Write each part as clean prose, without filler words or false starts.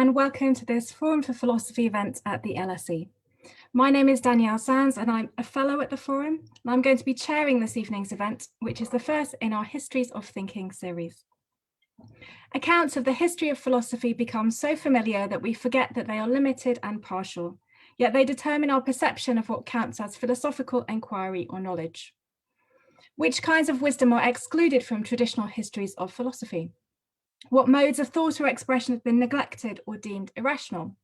and welcome to this Forum for Philosophy event at the LSE. My name is Danielle Sands and I'm a fellow at the Forum, and I'm going to be chairing this evening's event, which is the first in our Histories of Thinking series. Accounts of the history of philosophy become so familiar that we forget that they are limited and partial, yet they determine our perception of what counts as philosophical inquiry or knowledge. Which kinds of wisdom are excluded from traditional histories of philosophy? What modes of thought or expression have been neglected or deemed irrational?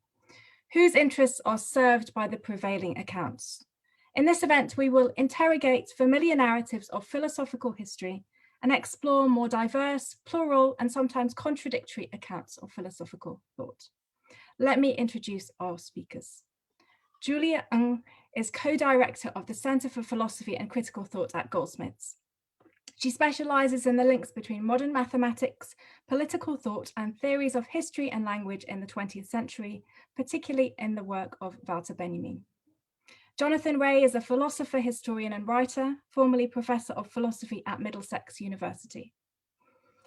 Whose interests are served by the prevailing accounts? In this event, we will interrogate familiar narratives of philosophical history and explore more diverse, plural, and sometimes contradictory accounts of philosophical thought. Let me introduce our speakers. Julia Ng is co-director of the Center for Philosophy and Critical Thought at Goldsmiths. She specializes in the links between modern mathematics, political thought, and theories of history and language in the 20th century, particularly in the work of 𝗏𝘂𝘶𝗵. Jonathan Ray is a philosopher, historian, and writer, formerly professor of philosophy at Middlesex University.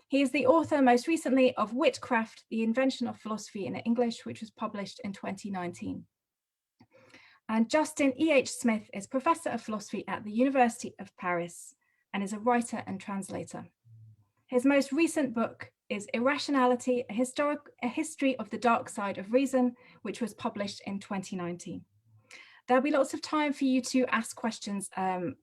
He is the author, most recently, of Witchcraft, The Invention of Philosophy in English, which was published in 2019. And Justin E.H. Smith is professor of philosophy at the University of Paris, and is a writer and translator. His most recent book is Irrationality, a History of the Dark Side of Reason, which was published in 2019. There'll be lots of time for you to ask questions and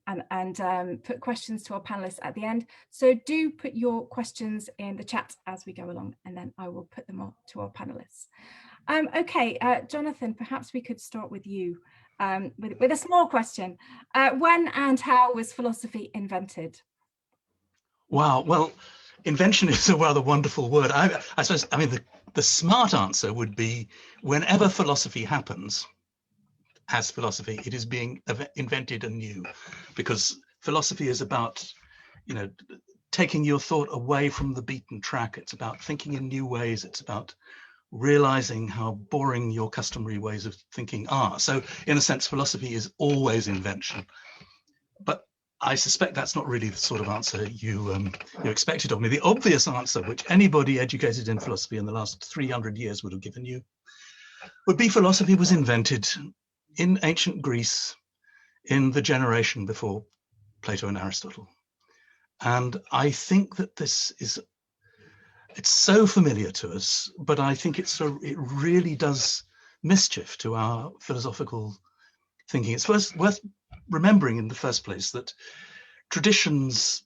put questions to our panelists at the end. So do put your questions in the chat as we go along, and then I will put them on to our panelists. Okay, Jonathan, perhaps we could start with you. With a small question. When and how was philosophy invented? Wow, well, invention is a rather wonderful word. I suppose, I mean, the smart answer would be whenever philosophy happens, as philosophy, it is being invented anew, because philosophy is about, you know, taking your thought away from the beaten track. It's about thinking in new ways. It's about realizing how boring your customary ways of thinking are. So in a sense, philosophy is always invention. But I suspect that's not really the sort of answer you expected of me. The obvious answer, which anybody educated in philosophy in the last 300 years would have given you, would be philosophy was invented in ancient Greece in the generation before Plato and Aristotle. And I think that it's so familiar to us, but I think it really does mischief to our philosophical thinking. It's worth remembering in the first place that traditions,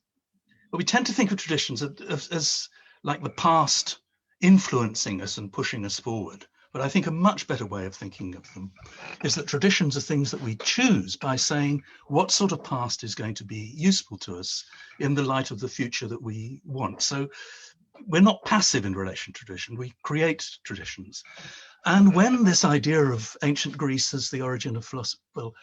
well, we tend to think of traditions as like the past influencing us and pushing us forward. But I think a much better way of thinking of them is that traditions are things that we choose by saying what sort of past is going to be useful to us in the light of the future that we want. So we're not passive in relation to tradition, we create traditions. And when this idea of ancient Greece as the origin of philosophy, well,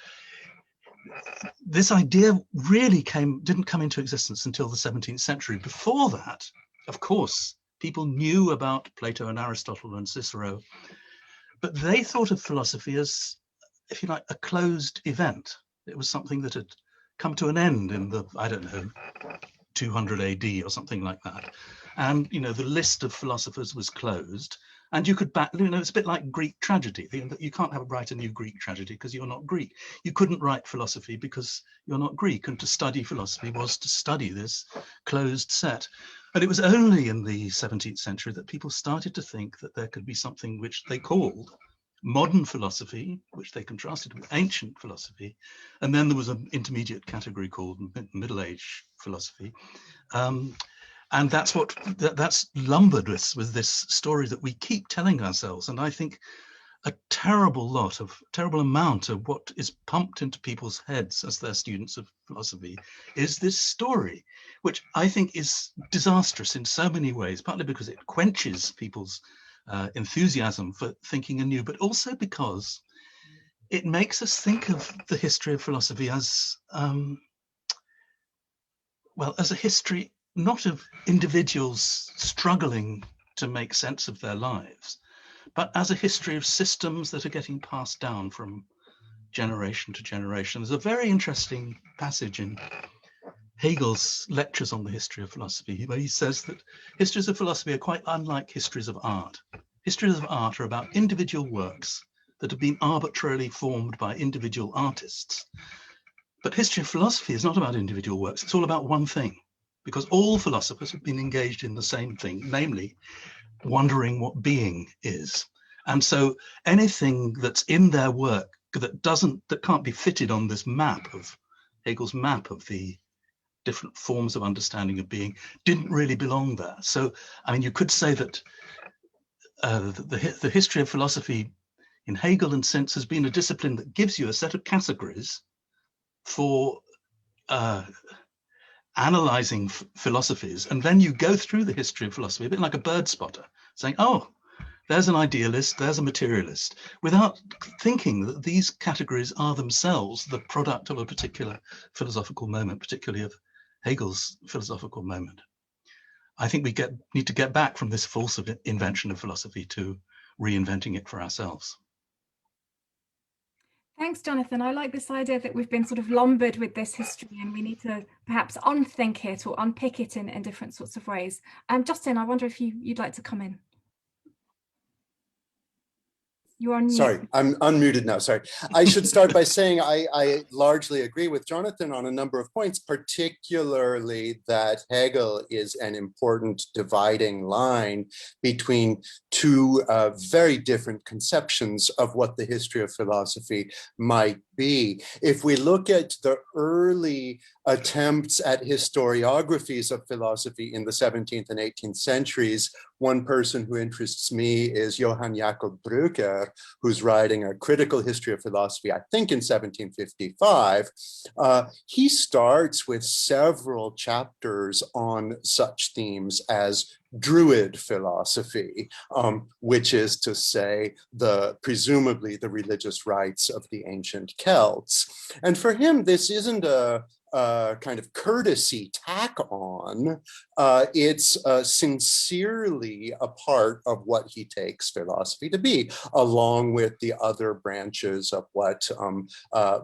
this idea really didn't come into existence until the 17th century. Before that, of course, people knew about Plato and Aristotle and Cicero, but they thought of philosophy as, if you like, a closed event. It was something that had come to an end in the, I don't know, 200 AD or something like that. And, you know, the list of philosophers was closed, and you could it's a bit like Greek tragedy. You can't write a new Greek tragedy because you're not Greek. You couldn't write philosophy because you're not Greek. And to study philosophy was to study this closed set. And it was only in the 17th century that people started to think that there could be something which they called modern philosophy, which they contrasted with ancient philosophy. And then there was an intermediate category called Middle Age philosophy. And that's lumbered with this story that we keep telling ourselves. And I think a terrible amount of what is pumped into people's heads as they're students of philosophy is this story, which I think is disastrous in so many ways, partly because it quenches people's enthusiasm for thinking anew, but also because it makes us think of the history of philosophy as, well, as a history not of individuals struggling to make sense of their lives, but as a history of systems that are getting passed down from generation to generation. There's a very interesting passage in Hegel's lectures on the history of philosophy, where he says that histories of philosophy are quite unlike histories of art. histories of art are about individual works that have been arbitrarily formed by individual artists. But history of philosophy is not about individual works. It's all about one thing, because all philosophers have been engaged in the same thing, namely wondering what being is. And so anything that's in their work that can't be fitted on this map of Hegel's map of the different forms of understanding of being didn't really belong there. So, I mean, you could say that the history of philosophy in Hegel and sense has been a discipline that gives you a set of categories for analyzing philosophies, and then you go through the history of philosophy a bit like a bird spotter, saying, oh, there's an idealist, there's a materialist, without thinking that these categories are themselves the product of a particular philosophical moment, particularly of Hegel's philosophical moment. I think we need to get back from this false invention of philosophy to reinventing it for ourselves. Thanks, Jonathan. I like this idea that we've been sort of lumbered with this history and we need to perhaps unthink it or unpick it in different sorts of ways. Justin, I wonder if you'd like to come in. You're on mute. Sorry, I'm unmuted now, sorry. I should start by saying I largely agree with Jonathan on a number of points, particularly that Hegel is an important dividing line between two very different conceptions of what the history of philosophy might be. If we look at the early attempts at historiographies of philosophy in the 17th and 18th centuries, one person who interests me is Johann Jakob Brücker, who's writing a critical history of philosophy, I think in 1755. He starts with several chapters on such themes as Druid philosophy, which is to say presumably the religious rites of the ancient Celts. And for him, this isn't a kind of courtesy tack on. It's sincerely a part of what he takes philosophy to be, along with the other branches of what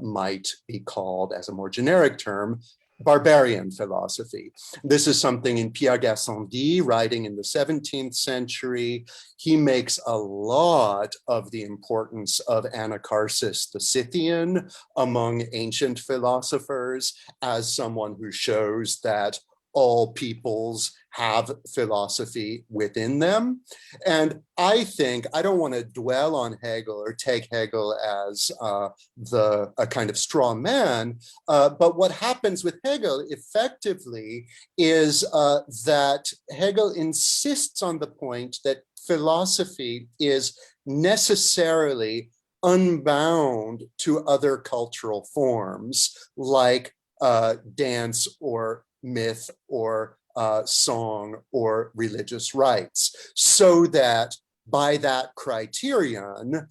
might be called, as a more generic term, barbarian philosophy. This is something in Pierre Gassendi, writing in the 17th century. He makes a lot of the importance of Anacharsis the Scythian among ancient philosophers as someone who shows that all peoples have philosophy within them. And I think, I don't want to dwell on Hegel or take Hegel as a kind of straw man, but what happens with Hegel effectively is that Hegel insists on the point that philosophy is necessarily unbound to other cultural forms like dance or myth or song or religious rites, so that by that criterion,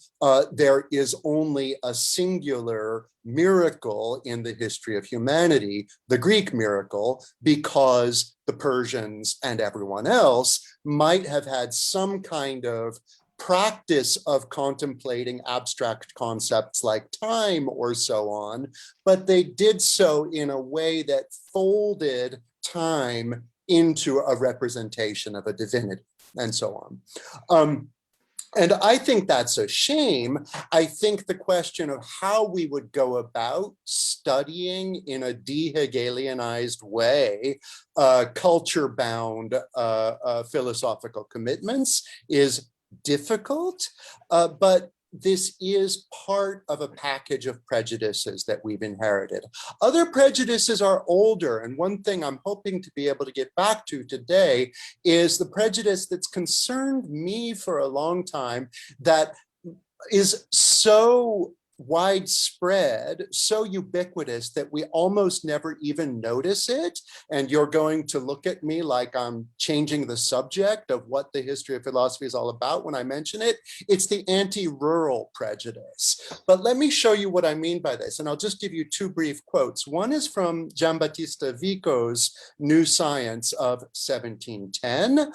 there is only a singular miracle in the history of humanity, the Greek miracle, because the Persians and everyone else might have had some kind of practice of contemplating abstract concepts like time or so on, but they did so in a way that folded time into a representation of a divinity, and so on. And I think that's a shame. I think the question of how we would go about studying in a de-Hegelianized way culture-bound philosophical commitments is difficult, but this is part of a package of prejudices that we've inherited. Other prejudices are older, and one thing I'm hoping to be able to get back to today is the prejudice that's concerned me for a long time, that is so widespread, so ubiquitous that we almost never even notice it. And you're going to look at me like I'm changing the subject of what the history of philosophy is all about when I mention it. It's the anti-rural prejudice. But let me show you what I mean by this. And I'll just give you two brief quotes. One is from Giambattista Vico's New Science of 1710.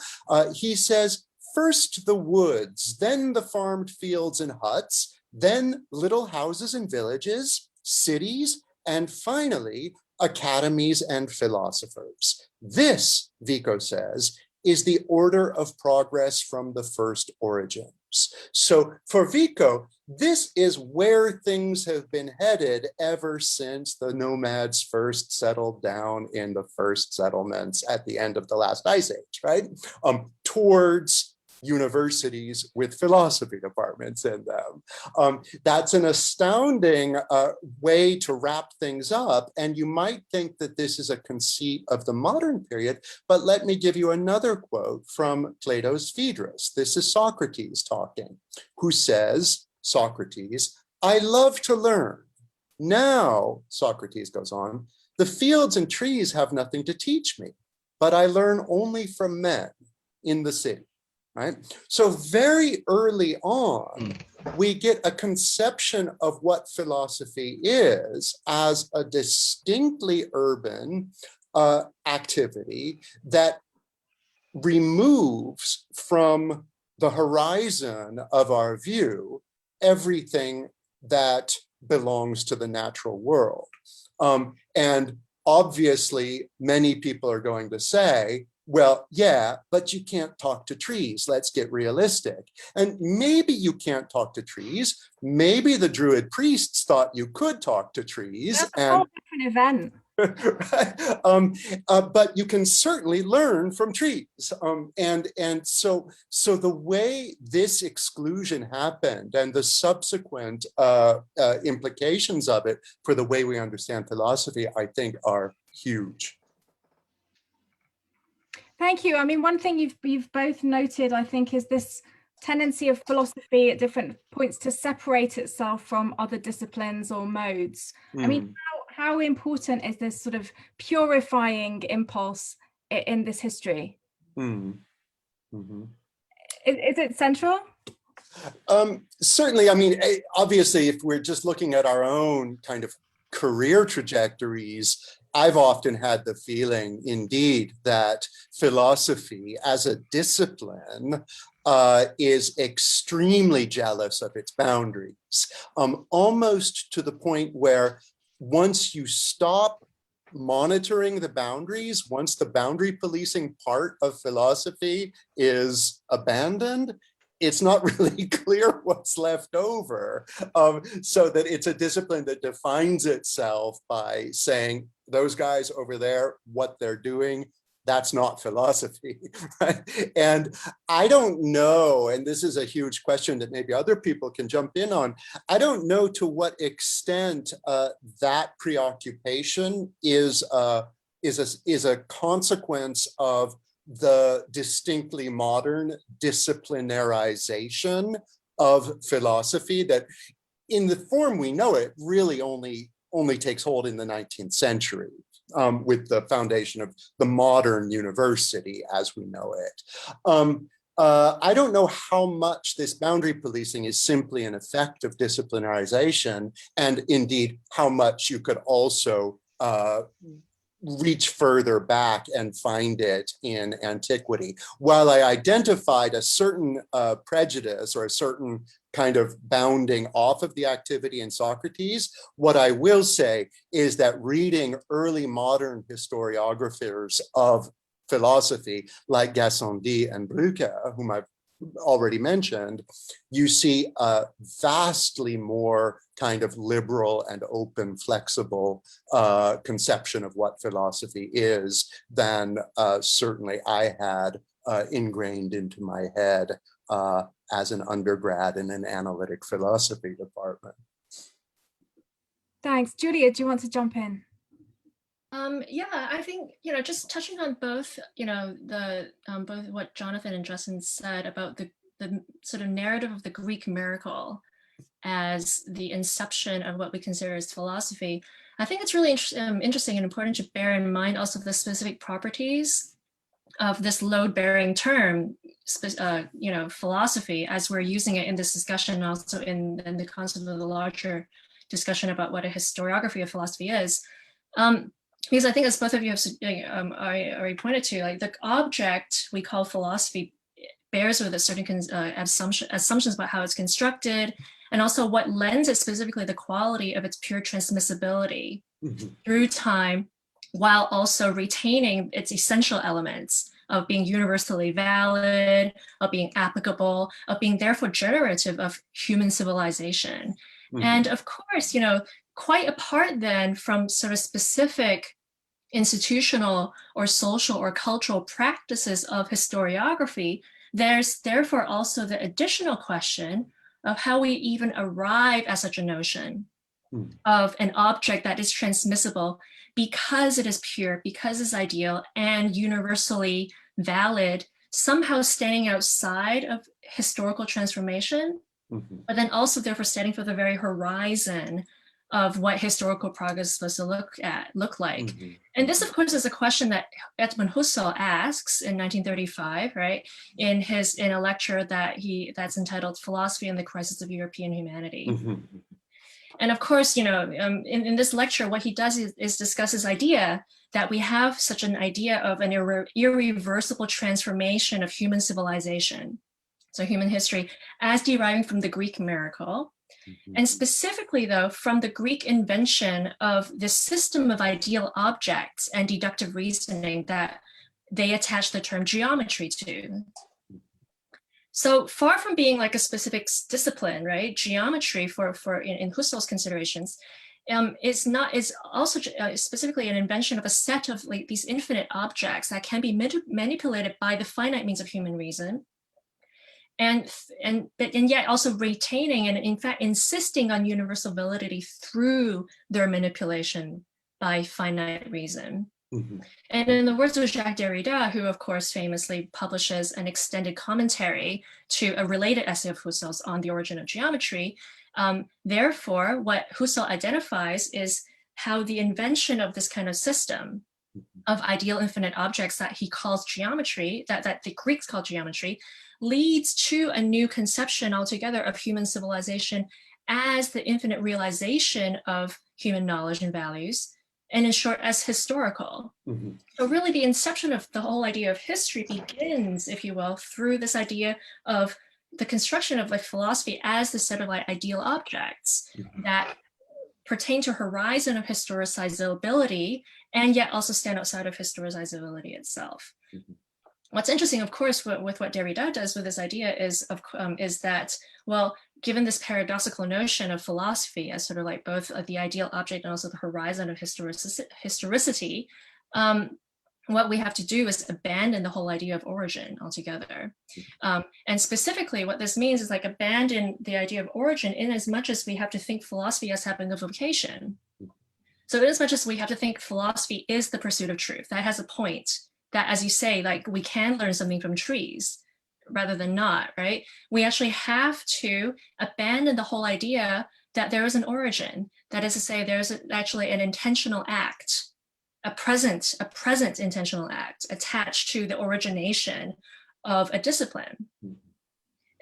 He says, "First the woods, then the farmed fields and huts, then little houses and villages, cities, and finally, academies and philosophers. This," Vico says, is the order of progress from the first origins. So for Vico, this is where things have been headed ever since the nomads first settled down in the first settlements at the end of the last ice age, right? Towards universities with philosophy departments in them. That's an astounding way to wrap things up. And you might think that this is a conceit of the modern period, but let me give you another quote from Plato's Phaedrus. This is Socrates talking, who says, Socrates, I love to learn. Now, Socrates goes on, the fields and trees have nothing to teach me, but I learn only from men in the city. Right? So very early on, we get a conception of what philosophy is as a distinctly urban activity that removes from the horizon of our view everything that belongs to the natural world. And obviously, many people are going to say, well, yeah, but you can't talk to trees. Let's get realistic. And maybe you can't talk to trees. Maybe the Druid priests thought you could talk to trees. That's a whole different event. But you can certainly learn from trees. And so the way this exclusion happened and the subsequent implications of it for the way we understand philosophy, I think are huge. Thank you. I mean, one thing you've both noted, I think, is this tendency of philosophy at different points to separate itself from other disciplines or modes. I mean, how important is this sort of purifying impulse in this history? Is it central? Certainly. I mean, obviously, if we're just looking at our own kind of career trajectories, I've often had the feeling, indeed, that philosophy as a discipline is extremely jealous of its boundaries, almost to the point where once you stop monitoring the boundaries, once the boundary policing part of philosophy is abandoned, it's not really clear what's left over. So that it's a discipline that defines itself by saying, those guys over there, what they're doing, that's not philosophy, right? And I don't know, and this is a huge question that maybe other people can jump in on, I don't know to what extent that preoccupation is a consequence of the distinctly modern disciplinarization of philosophy that in the form we know it really only takes hold in the 19th century with the foundation of the modern university as we know it. I don't know how much this boundary policing is simply an effect of disciplinarization, and indeed how much you could also reach further back and find it in antiquity. While I identified a certain prejudice or a certain kind of bounding off of the activity in Socrates, what I will say is that reading early modern historiographers of philosophy like Gassendi and Brücke, whom I've already mentioned, you see a vastly more kind of liberal and open, flexible conception of what philosophy is than certainly I had ingrained into my head as an undergrad in an analytic philosophy department. Thanks. Julia, do you want to jump in? Yeah, I think, just touching on both, both what Jonathan and Justin said about the sort of narrative of the Greek miracle as the inception of what we consider as philosophy. I think it's really interesting and important to bear in mind also the specific properties of this load-bearing term, philosophy, as we're using it in this discussion, also in the concept of the larger discussion about what a historiography of philosophy is. Because I think, as both of you have already pointed to, like the object we call philosophy bears with a certain assumptions about how it's constructed, and also what lends it specifically the quality of its pure transmissibility through time, while also retaining its essential elements of being universally valid, of being applicable, of being therefore generative of human civilization. And of course, quite apart then from sort of specific institutional or social or cultural practices of historiography, there's therefore also the additional question of how we even arrive at such a notion of an object that is transmissible because it is pure, because it's ideal and universally valid, somehow standing outside of historical transformation, but then also therefore standing for the very horizon of what historical progress is supposed to look like. And this, of course, is a question that Edmund Husserl asks in 1935, right? In a lecture that's entitled "Philosophy and the Crisis of European Humanity." And of course, in this lecture, what he does is discuss his idea that we have such an idea of an irreversible transformation of human civilization, so human history, as deriving from the Greek miracle. And specifically, though, from the Greek invention of this system of ideal objects and deductive reasoning that they attach the term geometry to. So far from being like a specific discipline, right? Geometry, in Husserl's considerations, is also specifically an invention of a set of like these infinite objects that can be manipulated by the finite means of human reason. And yet also retaining and in fact insisting on universal validity through their manipulation by finite reason. And in the words of Jacques Derrida, who of course famously publishes an extended commentary to a related essay of Husserl's on the origin of geometry, therefore what Husserl identifies is how the invention of this kind of system of ideal infinite objects that he calls geometry, that the Greeks call geometry, leads to a new conception altogether of human civilization as the infinite realization of human knowledge and values, and in short, as historical. So really the inception of the whole idea of history begins, if you will, through this idea of the construction of like philosophy as the set of like ideal objects that pertain to horizon of historicizability and yet also stand outside of historicizability itself. What's interesting, of course, with what Derrida does with this idea is that, well, given this paradoxical notion of philosophy as sort of like both the ideal object and also the horizon of historicity, what we have to do is abandon the whole idea of origin altogether. And specifically what this means is like abandon the idea of origin in as much as we have to think philosophy as having a vocation. So in as much as we have to think philosophy is the pursuit of truth, that has a point, that as you say, like we can learn something from trees rather than not, right? We actually have to abandon the whole idea that there is an origin. That is to say, there's actually an intentional act, a present intentional act attached to the origination of a discipline.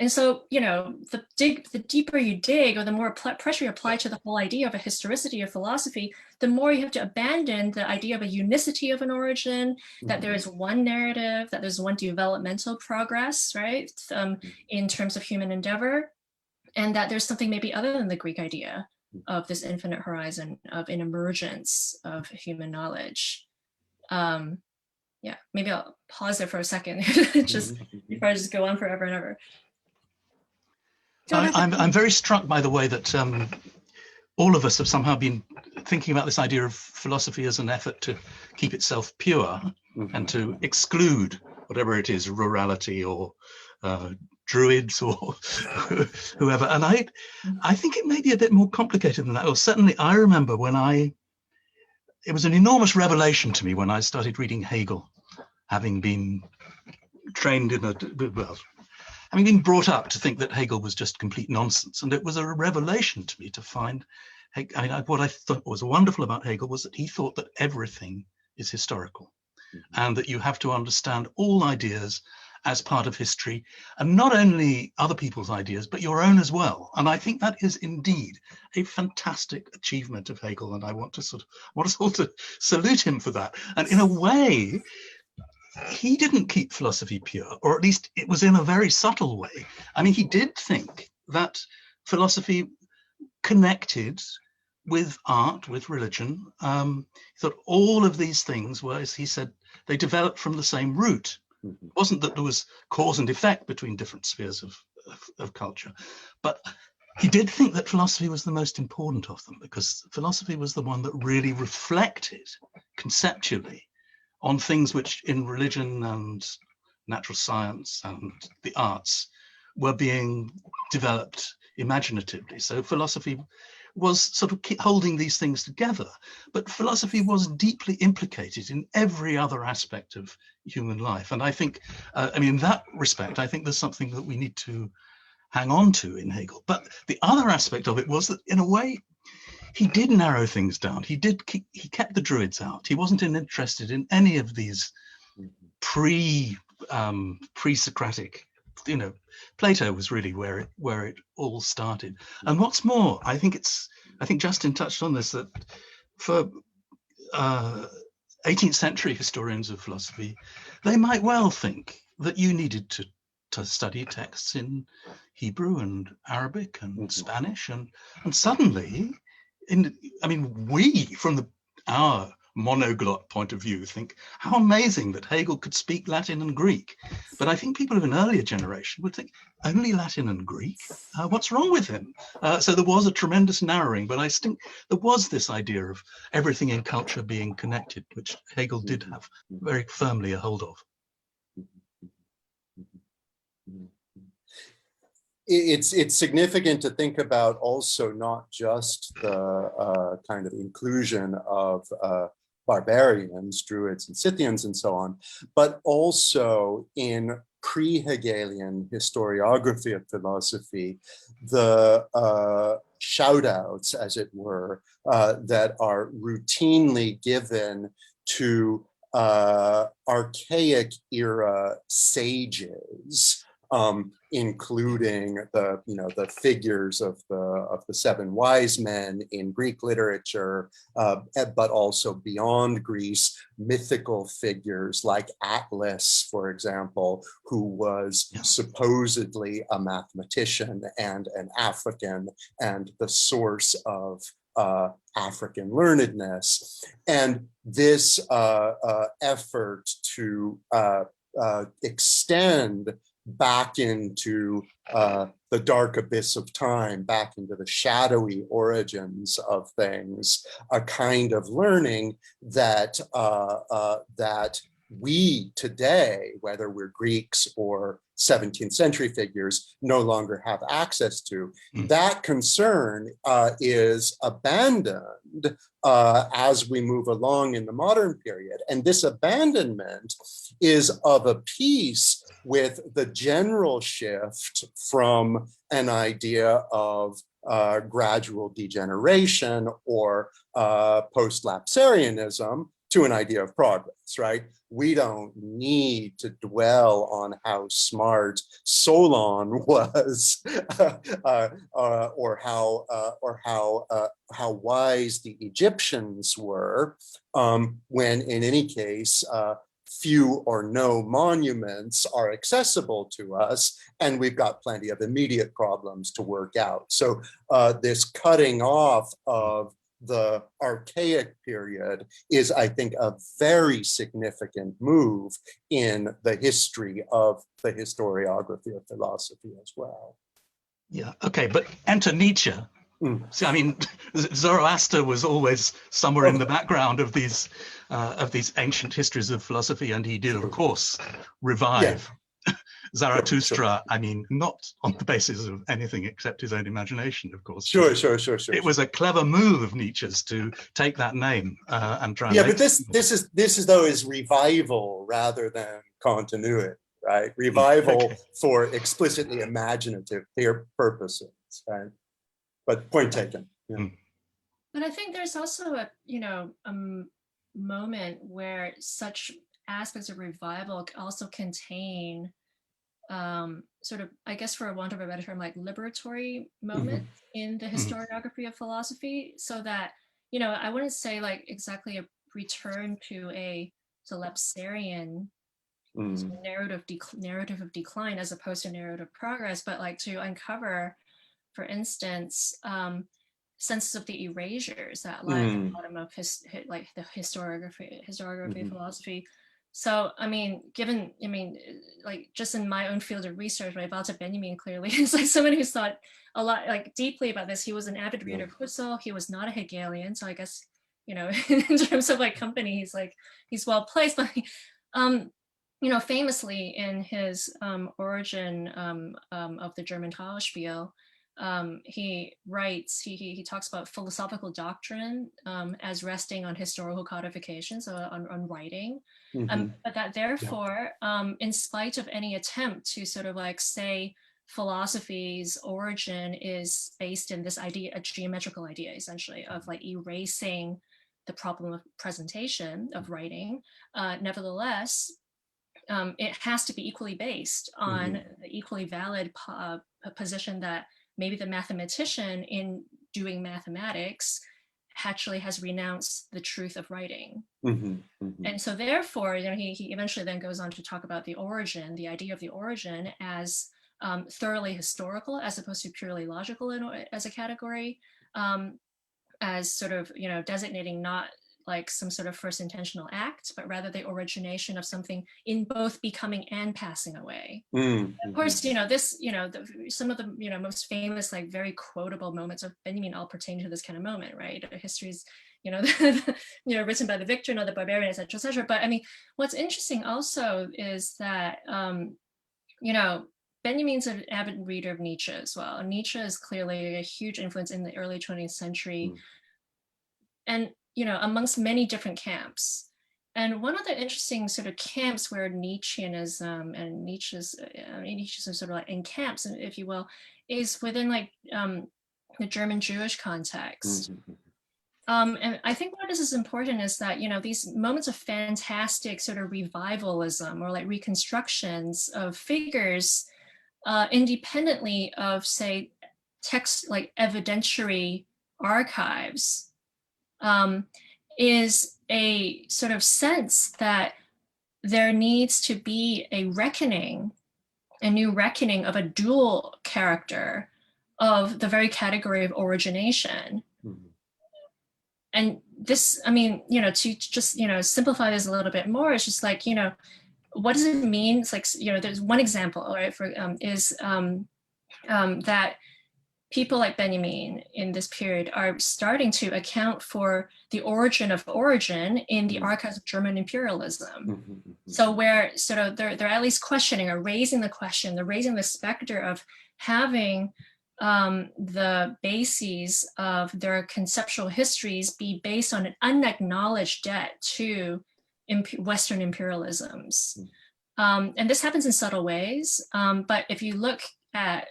And so, the deeper you dig, or the more pressure you apply to the whole idea of a historicity of philosophy, the more you have to abandon the idea of a unicity of an origin, that there is one narrative, that there's one developmental progress, right, in terms of human endeavor, and that there's something maybe other than the Greek idea of this infinite horizon of an emergence of human knowledge. Yeah, maybe I'll pause there for a second, just before I just go on forever and ever. I'm very struck by the way that all of us have somehow been thinking about this idea of philosophy as an effort to keep itself pure and to exclude whatever it is, rurality or druids or whoever. And I think it may be a bit more complicated than that. Or certainly I remember when it was an enormous revelation to me when I started reading Hegel, having been trained having been brought up to think that Hegel was just complete nonsense. And it was a revelation to me to find, what I thought was wonderful about Hegel was that he thought that everything is historical and that you have to understand all ideas as part of history, and not only other people's ideas, but your own as well. And I think that is indeed a fantastic achievement of Hegel. And I want us all to salute him for that. And in a way, he didn't keep philosophy pure, or at least it was in a very subtle way. I mean, he did think that philosophy connected with art, with religion. He thought all of these things were, as he said, they developed from the same root. It wasn't that there was cause and effect between different spheres of culture, but he did think that philosophy was the most important of them, because philosophy was the one that really reflected conceptually on things which in religion and natural science and the arts were being developed imaginatively. So philosophy was sort of holding these things together, but philosophy was deeply implicated in every other aspect of human life. And I think, I mean, in that respect, I think there's something that we need to hang on to in Hegel. But the other aspect of it was that, in a way, he did narrow things down. He kept the Druids out. He wasn't interested in any of these pre-Socratic, you know, Plato was really where it all started. And what's more, I think Justin touched on this, that for 18th century historians of philosophy, they might well think that you needed to study texts in Hebrew and Arabic and Spanish, and suddenly, we from our monoglot point of view think how amazing that Hegel could speak Latin and Greek. But I think people of an earlier generation would think, only Latin and Greek? What's wrong with him? So there was a tremendous narrowing, but I think there was this idea of everything in culture being connected, which Hegel did have very firmly a hold of. It's significant to think about also not just the kind of inclusion of barbarians, Druids and Scythians and so on, but also in pre-Hegelian historiography of philosophy, the shout-outs, as it were, that are routinely given to archaic era sages, including the figures of the seven wise men in Greek literature, but also beyond Greece, mythical figures like Atlas, for example, who was supposedly a mathematician and an African and the source of African learnedness. And this effort to extend back into the dark abyss of time, back into the shadowy origins of things, a kind of learning that that we today, whether we're Greeks or 17th century figures, no longer have access to. That concern is abandoned as we move along in the modern period. And this abandonment is of a piece with the general shift from an idea of gradual degeneration or post-lapsarianism to an idea of progress, right? We don't need to dwell on how smart Solon was, or how wise the Egyptians were, when in any case, few or no monuments are accessible to us, and we've got plenty of immediate problems to work out. So this cutting off of the archaic period is, I think, a very significant move in the history of the historiography of philosophy as well. Yeah, okay, but enter Nietzsche. See, I mean, Zoroaster was always somewhere in the background of these ancient histories of philosophy, and he did, of course, revive Zarathustra. I mean, not on the basis of anything except his own imagination, of course. Sure. It was a clever move of Nietzsche's to take that name and try. Yeah, but this is though is revival rather than continuity, right? Revival for explicitly imaginative purposes, right? But point taken. Yeah. But I think there's also a moment where such aspects of revival also contain sort of, I guess for want of a better term, like liberatory moment in the historiography of philosophy, so that, I wouldn't say like exactly a return to a Lapsarian narrative of decline as opposed to narrative progress, but like to uncover, for instance, senses of the erasures that lie at the bottom of the historiography of philosophy, So, I mean, like just in my own field of research, right, Walter Benjamin clearly is like someone who's thought a lot, like deeply about this. He was an avid reader of Husserl. He was not a Hegelian. So I guess, you know, in terms of like company, he's well placed, but, you know, famously in his origin of the 𝗐𝘯𝘵𝘯𝘵, he writes, he talks about philosophical doctrine as resting on historical codification, so on writing, but that therefore, in spite of any attempt to sort of like say philosophy's origin is based in this idea, a geometrical idea, essentially, of like erasing the problem of presentation of writing, nevertheless, it has to be equally based on the equally valid position that maybe the mathematician in doing mathematics actually has renounced the truth of writing. And so therefore, you know, he eventually then goes on to talk about the origin, the idea of the origin as thoroughly historical as opposed to purely logical as a category, as sort of, you know, designating not like some sort of first intentional act, but rather the origination of something in both becoming and passing away. Of course, you know, this, you know, some of the, you know, most famous, like very quotable moments of Benjamin all pertain to this kind of moment, right? Histories, you know, you know, written by the victor, not the barbarian, etc., etc. But I mean, what's interesting also is that, you know, Benjamin's an avid reader of Nietzsche as well. And Nietzsche is clearly a huge influence in the early 20th century. And, you know, amongst many different camps. And one of the interesting sort of camps where Nietzscheanism and Nietzsche's sort of like in camps, if you will, is within like the German Jewish context. And I think why this is important is that, you know, these moments of fantastic sort of revivalism or like reconstructions of figures independently of, say, text like evidentiary archives, is a sort of sense that there needs to be a reckoning, a new reckoning of a dual character of the very category of origination. And this, I mean, you know, to just, you know, simplify this a little bit more, it's just like, you know, what does it mean? It's like, you know, there's one example, right, for that people like Benjamin in this period are starting to account for the origin of origin in the archives of German imperialism. So where sort of they're at least questioning or raising the question, they're raising the specter of having the bases of their conceptual histories be based on an unacknowledged debt to Western imperialisms. And this happens in subtle ways, but if you look at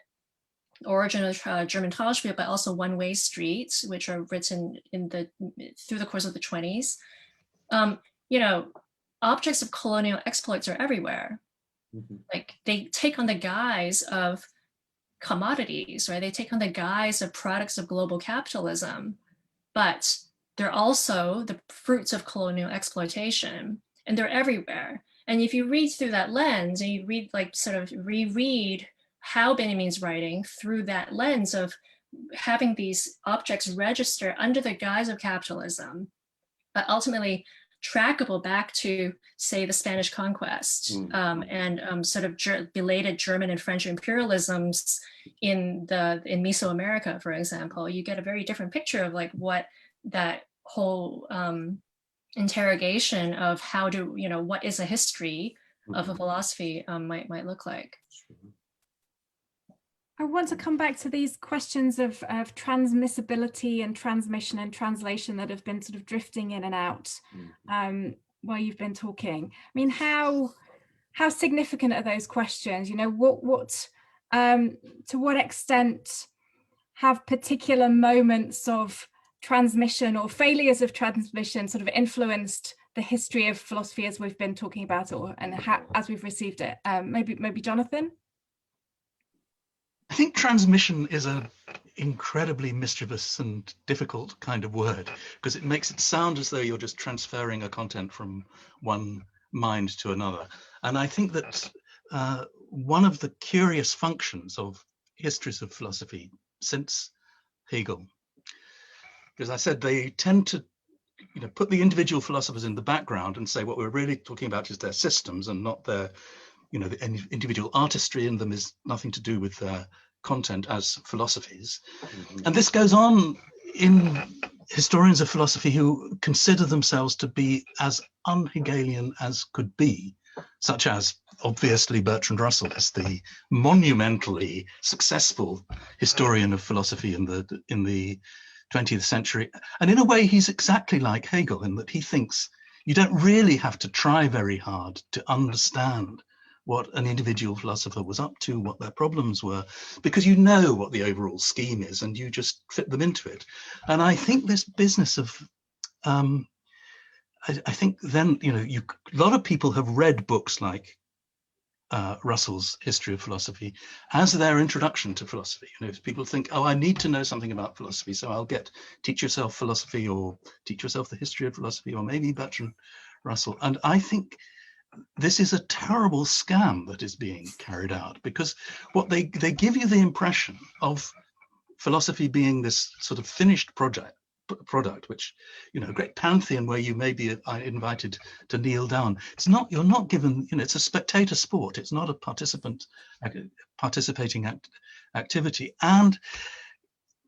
origin of German 𝗏𝘯𝘵, but also one-way streets, which are written in through the course of the 20s. You know, objects of colonial exploits are everywhere. Like they take on the guise of commodities, right? They take on the guise of products of global capitalism, but they're also the fruits of colonial exploitation, and they're everywhere. And if you read through that lens and you read, like, sort of reread how Benjamin's writing through that lens of having these objects register under the guise of capitalism, but ultimately trackable back to, say, the Spanish conquest and sort of belated German and French imperialisms in Mesoamerica, for example, you get a very different picture of like what that whole interrogation of how do, you know, what is a history of a philosophy might look like. I want to come back to these questions of transmissibility and transmission and translation that have been sort of drifting in and out while you've been talking. I mean, how significant are those questions? You know, to what extent have particular moments of transmission or failures of transmission sort of influenced the history of philosophy as we've been talking about, as we've received it? Maybe Jonathan? I think transmission is an incredibly mischievous and difficult kind of word, because it makes it sound as though you're just transferring a content from one mind to another. And I think that one of the curious functions of histories of philosophy since Hegel, because I said they tend to put the individual philosophers in the background and say what we're really talking about is their systems and not their, the individual artistry in them is nothing to do with their content as philosophies. And this goes on in historians of philosophy who consider themselves to be as un-Hegelian as could be, such as obviously Bertrand Russell is the monumentally successful historian of philosophy in the 20th century. And in a way, he's exactly like Hegel in that he thinks you don't really have to try very hard to understand what an individual philosopher was up to, what their problems were, because you know what the overall scheme is and you just fit them into it. And I think this business of, I think then, a lot of people have read books like Russell's History of Philosophy as their introduction to philosophy. People think, oh, I need to know something about philosophy, so I'll get Teach Yourself Philosophy or Teach Yourself the History of Philosophy or maybe Bertrand Russell. And I think this is a terrible scam that is being carried out, because what they give you the impression of philosophy being this sort of finished product, which, a great pantheon where you may be invited to kneel down. It's not, you're not given, it's a spectator sport. It's not a participating activity. And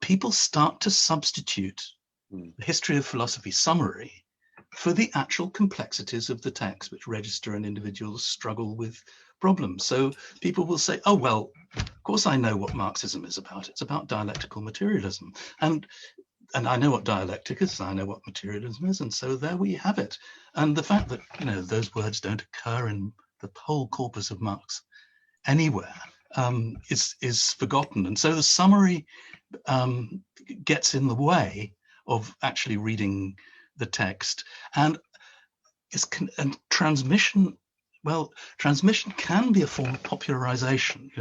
people start to substitute the history of philosophy summary for the actual complexities of the text, which register an individual's struggle with problems. So people will say, oh, well, of course I know what Marxism is about. It's about dialectical materialism. And I know what dialectic is, I know what materialism is, and so there we have it. And the fact that, those words don't occur in the whole corpus of Marx anywhere is forgotten. And so the summary gets in the way of actually reading the text. And transmission, well, transmission can be a form of popularization.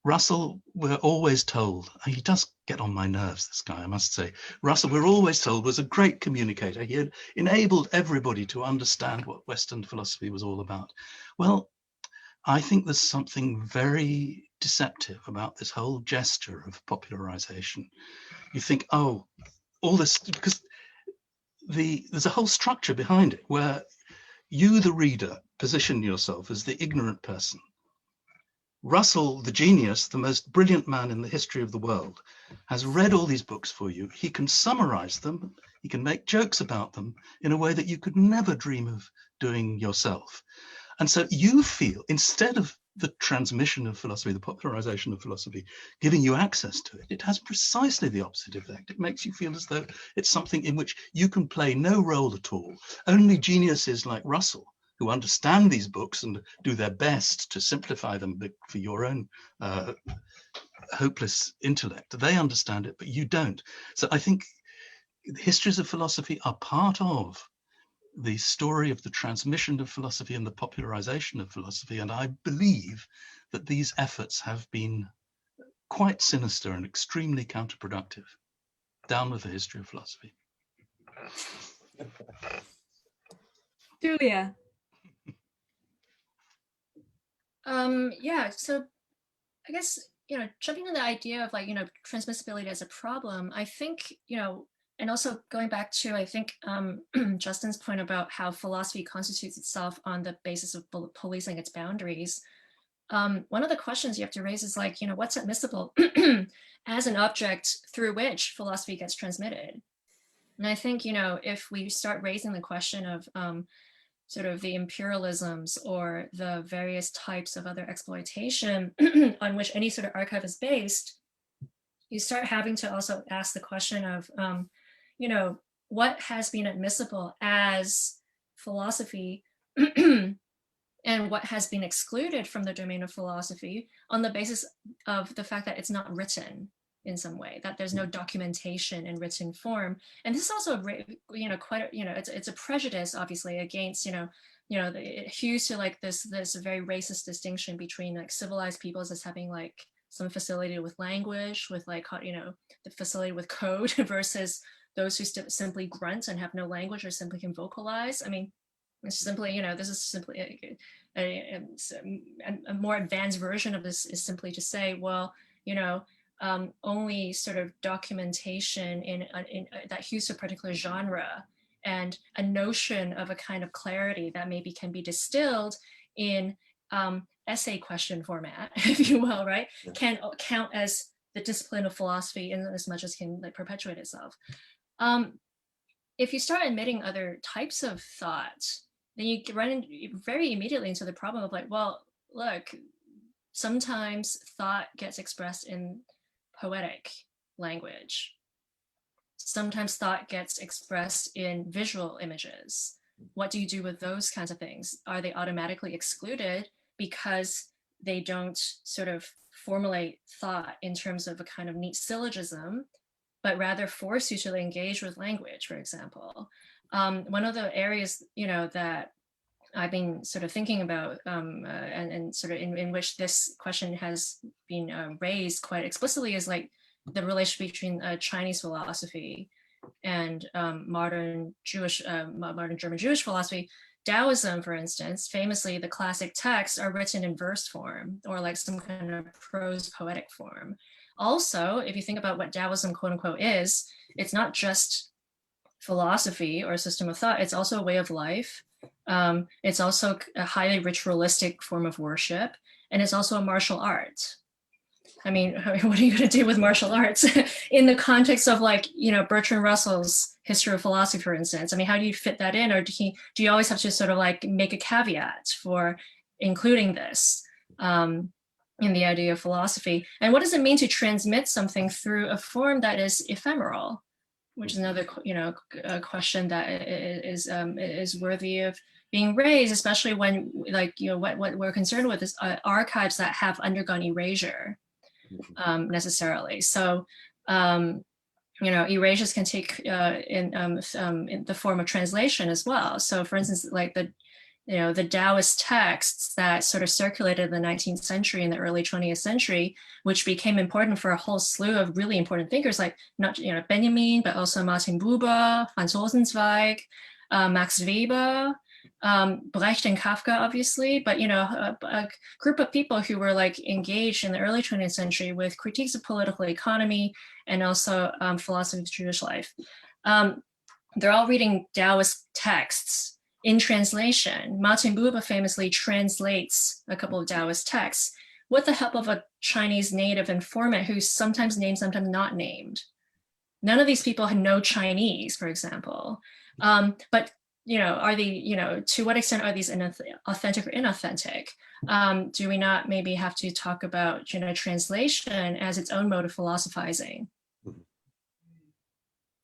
Russell, we're always told, he does get on my nerves, this guy, I must say. Russell, we're always told, was a great communicator. He had enabled everybody to understand what Western philosophy was all about. Well, I think there's something very deceptive about this whole gesture of popularization. You think, oh, all this, because there's a whole structure behind it where you, the reader, position yourself as the ignorant person. Russell, the genius, the most brilliant man in the history of the world, has read all these books for you. He can summarize them. He can make jokes about them in a way that you could never dream of doing yourself. And so you feel, instead of the transmission of philosophy, the popularization of philosophy, giving you access to it, it has precisely the opposite effect. It makes you feel as though it's something in which you can play no role at all. Only geniuses like Russell, who understand these books and do their best to simplify them for your own hopeless intellect, they understand it, but you don't. So I think histories of philosophy are part of the story of the transmission of philosophy and the popularization of philosophy. And I believe that these efforts have been quite sinister and extremely counterproductive. Down with the history of philosophy. Julia. Yeah, so I guess, jumping on the idea of transmissibility as a problem, I think, and also going back to, I think, Justin's point about how philosophy constitutes itself on the basis of policing its boundaries. One of the questions you have to raise is what's admissible as an object through which philosophy gets transmitted? And I think, if we start raising the question of sort of the imperialisms or the various types of other exploitation on which any sort of archive is based, you start having to also ask the question of, what has been admissible as philosophy and what has been excluded from the domain of philosophy on the basis of the fact that it's not written in some way, that there's no documentation in written form. And this is also, quite, it's a prejudice, obviously, against, it hews to this very racist distinction between civilized peoples as having some facility with language, with the facility with code versus those who simply grunt and have no language or simply can vocalize. I mean, it's simply, this is simply a more advanced version of this is simply to say, well, only sort of documentation in that hews to a particular genre and a notion of a kind of clarity that maybe can be distilled in essay question format, if you will, right, can count as the discipline of philosophy in as much as can like perpetuate itself. If you start admitting other types of thought, then you run very immediately into the problem of like, well, look, sometimes thought gets expressed in poetic language. Sometimes thought gets expressed in visual images. What do you do with those kinds of things? Are they automatically excluded because they don't sort of formulate thought in terms of a kind of neat syllogism, but rather force you to engage with language, for example? One of the areas, that I've been sort of thinking about and sort of in which this question has been raised quite explicitly is like the relationship between Chinese philosophy and modern German Jewish philosophy. Taoism, for instance, famously, the classic texts are written in verse form or like some kind of prose poetic form. Also, if you think about what Taoism, quote unquote, is, it's not just philosophy or a system of thought, it's also a way of life. It's also a highly ritualistic form of worship, and it's also a martial art. I mean, what are you going to do with martial arts in the context of like, Bertrand Russell's History of Philosophy, for instance? I mean, how do you fit that in? Or do you always have to sort of like make a caveat for including this in the idea of philosophy? And what does it mean to transmit something through a form that is ephemeral? Which is another, a question that is worthy of being raised, especially when, like, what we're concerned with is archives that have undergone erasure. Necessarily. So, erasures can take in the form of translation as well. So, for instance, like the Taoist texts that sort of circulated in the 19th century and the early 20th century, which became important for a whole slew of really important thinkers, like not Benjamin, but also Martin Buber, Franz Rosenzweig, Max Weber, Brecht and Kafka, obviously, but a group of people who were like engaged in the early 20th century with critiques of political economy and also philosophy of Jewish life. They're all reading Taoist texts in translation. Martin Buber famously translates a couple of Taoist texts with the help of a Chinese native informant who's sometimes named, sometimes not named. None of these people know Chinese, for example, but are they, to what extent are these authentic or inauthentic? Do we not maybe have to talk about, translation as its own mode of philosophizing?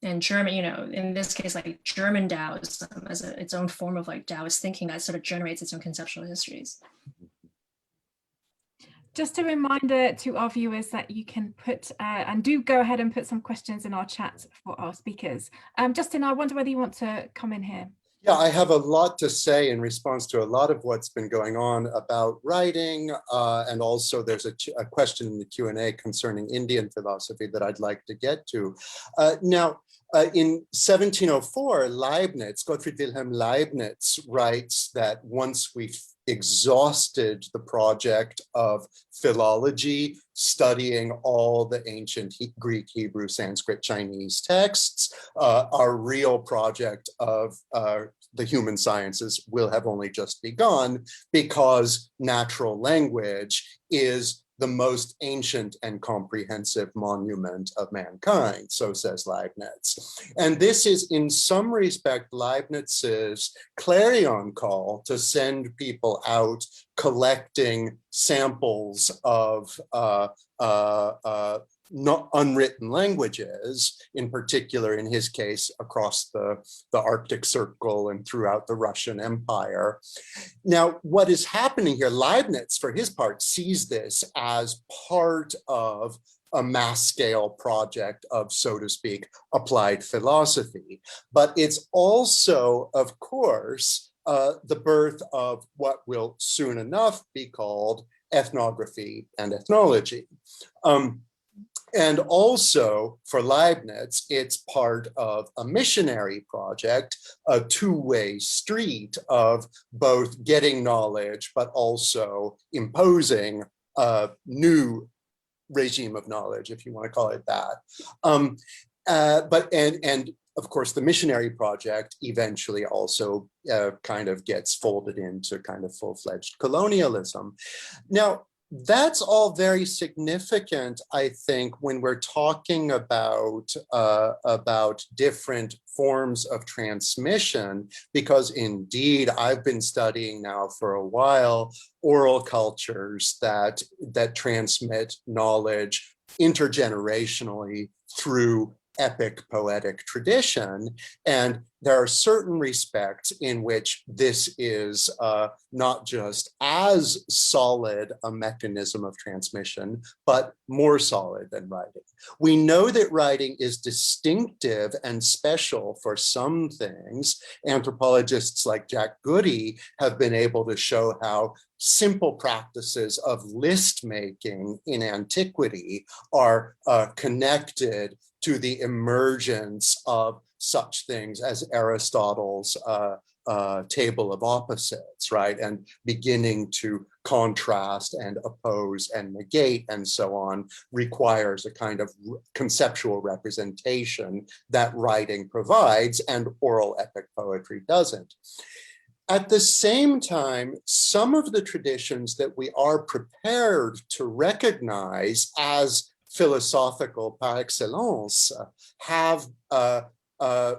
And German, in this case, like German Taoism as its own form of like Taoist thinking that sort of generates its own conceptual histories. Just a reminder to our viewers that you can put and do go ahead and put some questions in our chat for our speakers. Justin, I wonder whether you want to come in here. Yeah, I have a lot to say in response to a lot of what's been going on about writing, and also there's a question in the Q&A concerning Indian philosophy that I'd like to get to. Now, in 1704, Gottfried Wilhelm Leibniz writes that once we've exhausted the project of philology, studying all the ancient Greek, Hebrew, Sanskrit, Chinese texts, our real project of the human sciences will have only just begun, because natural language is the most ancient and comprehensive monument of mankind, so says Leibniz. And this is in some respect Leibniz's clarion call to send people out collecting samples of not unwritten languages, in particular, in his case, across the Arctic Circle and throughout the Russian Empire. Now, what is happening here, Leibniz, for his part, sees this as part of a mass scale project of, so to speak, applied philosophy. But it's also, of course, the birth of what will soon enough be called ethnography and ethnology. And also for Leibniz, it's part of a missionary project, a two-way street of both getting knowledge, but also imposing a new regime of knowledge, if you want to call it that. And of course, the missionary project eventually also kind of gets folded into kind of full-fledged colonialism. Now, that's all very significant, I think, when we're talking about different forms of transmission, because indeed, I've been studying now for a while oral cultures that transmit knowledge intergenerationally through epic poetic tradition. And there are certain respects in which this is not just as solid a mechanism of transmission, but more solid than writing. We know that writing is distinctive and special for some things. Anthropologists like Jack Goody have been able to show how simple practices of list making in antiquity are connected to the emergence of such things as Aristotle's table of opposites, right? And beginning to contrast and oppose and negate and so on requires a kind of conceptual representation that writing provides and oral epic poetry doesn't. At the same time, some of the traditions that we are prepared to recognize as philosophical par excellence have